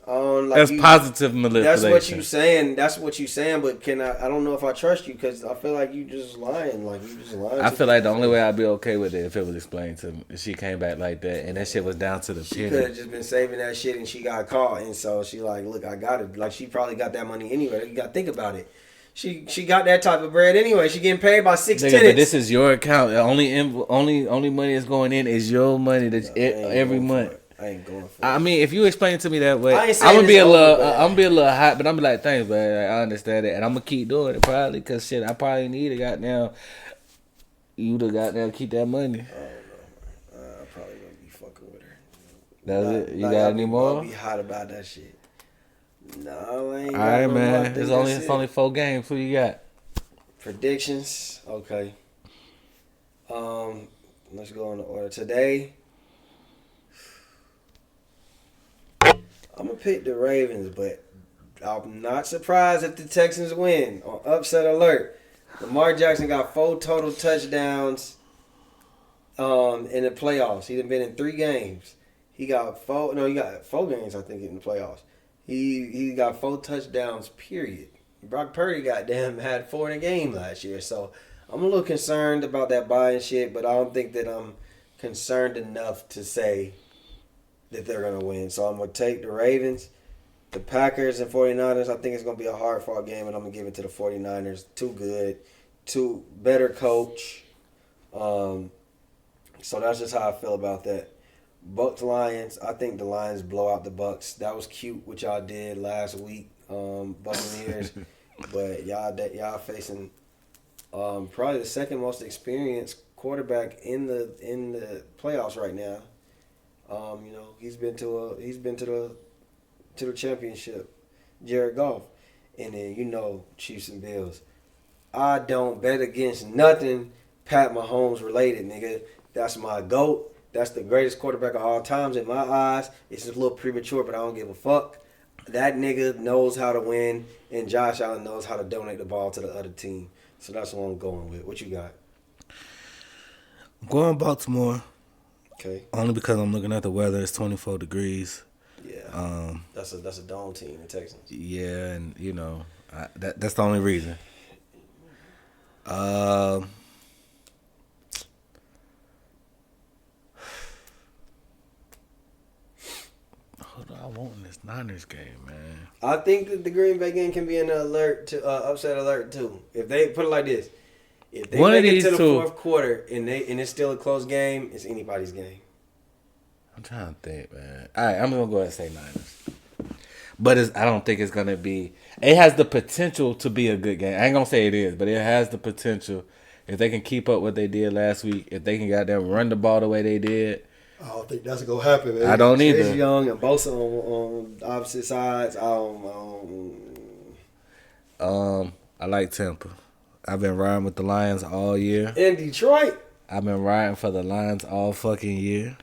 That's positive manipulation. That's what you saying. But I don't know if I trust you because I feel like you just lying. Like you just lying. I feel like the only way I'd be okay with it if it was explained to me. If she came back like that and that shit was down to the She penny. could have just been saving that shit and she got caught, and so she like, look, I got it. Like she probably got that money anyway. You got to think about it. She got that type of bread anyway. She getting paid by 6 tenants. But this is your account. The only money that's going in is your money. That's every month. I ain't going for it. I mean, if you explain it to me that way, I'm gonna be a little hot, but I'm be like, thanks, man. I understand it, and I'm gonna keep doing it probably because shit, I probably need to goddamn you to goddamn keep that money. I don't know. I probably gonna be fucking with her. That's it. You got any more? I'll be hot about that shit. No, I ain't. All right, man. It's only 4 games. Who you got? Predictions. Okay. Let's go in the order today. I'm gonna pick the Ravens, but I'm not surprised if the Texans win. On upset alert, Lamar Jackson got 4 total touchdowns in the playoffs. He's been in 3 games. He got 4 games, I think, in the playoffs. He got 4 touchdowns, period. Brock Purdy had 4 in a game last year. So I'm a little concerned about that buying shit, but I don't think that I'm concerned enough to say that they're going to win. So I'm going to take the Ravens. The Packers and 49ers, I think it's going to be a hard-fought game, and I'm going to give it to the 49ers. Too good. Too better coach. So that's just how I feel about that. Bucks Lions, I think the Lions blow out the Bucks. That was cute what y'all did last week, Buccaneers. But y'all facing probably the second most experienced quarterback in the playoffs right now. He's been to the championship, Jared Goff, and then Chiefs and Bills. I don't bet against nothing Pat Mahomes related, nigga. That's my GOAT. That's the greatest quarterback of all times in my eyes. It's just a little premature, but I don't give a fuck. That nigga knows how to win, and Josh Allen knows how to donate the ball to the other team. So that's what I'm going with. What you got? I'm going Baltimore. Okay. Only because I'm looking at the weather. It's 24 degrees. Yeah. That's a dome team in Texas. Yeah, and that's the only reason. What do I want in this Niners game, man? I think that the Green Bay game can be an upset alert too. If they put it like this, if they make it to the fourth quarter and it's still a close game, it's anybody's game. I'm trying to think, man. All right, I'm gonna go ahead and say Niners, but I don't think it's gonna be It has the potential to be a good game. I ain't gonna say it is, but it has the potential. If they can keep up what they did last week, if they can goddamn run the ball the way they did. I don't think that's gonna happen, man. I don't either. Chase Young and Bosa on opposite sides. I like Tampa. I've been riding with the Lions all year. In Detroit. I've been riding for the Lions all fucking year.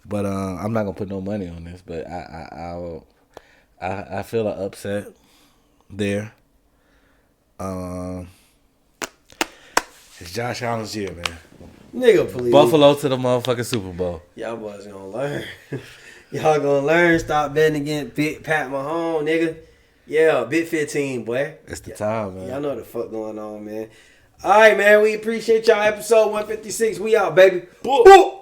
But I'm not gonna put no money on this. But I feel an upset there. It's Josh Allen's year, man. Nigga, please. Buffalo to the motherfucking Super Bowl. Y'all boys gonna learn. Y'all gonna learn. Stop betting against Big Pat Mahomes, nigga. Yeah, Big 15, boy. It's the time, man. Y'all know what the fuck going on, man. All right, man. We appreciate y'all. Episode 156. We out, baby. Boop.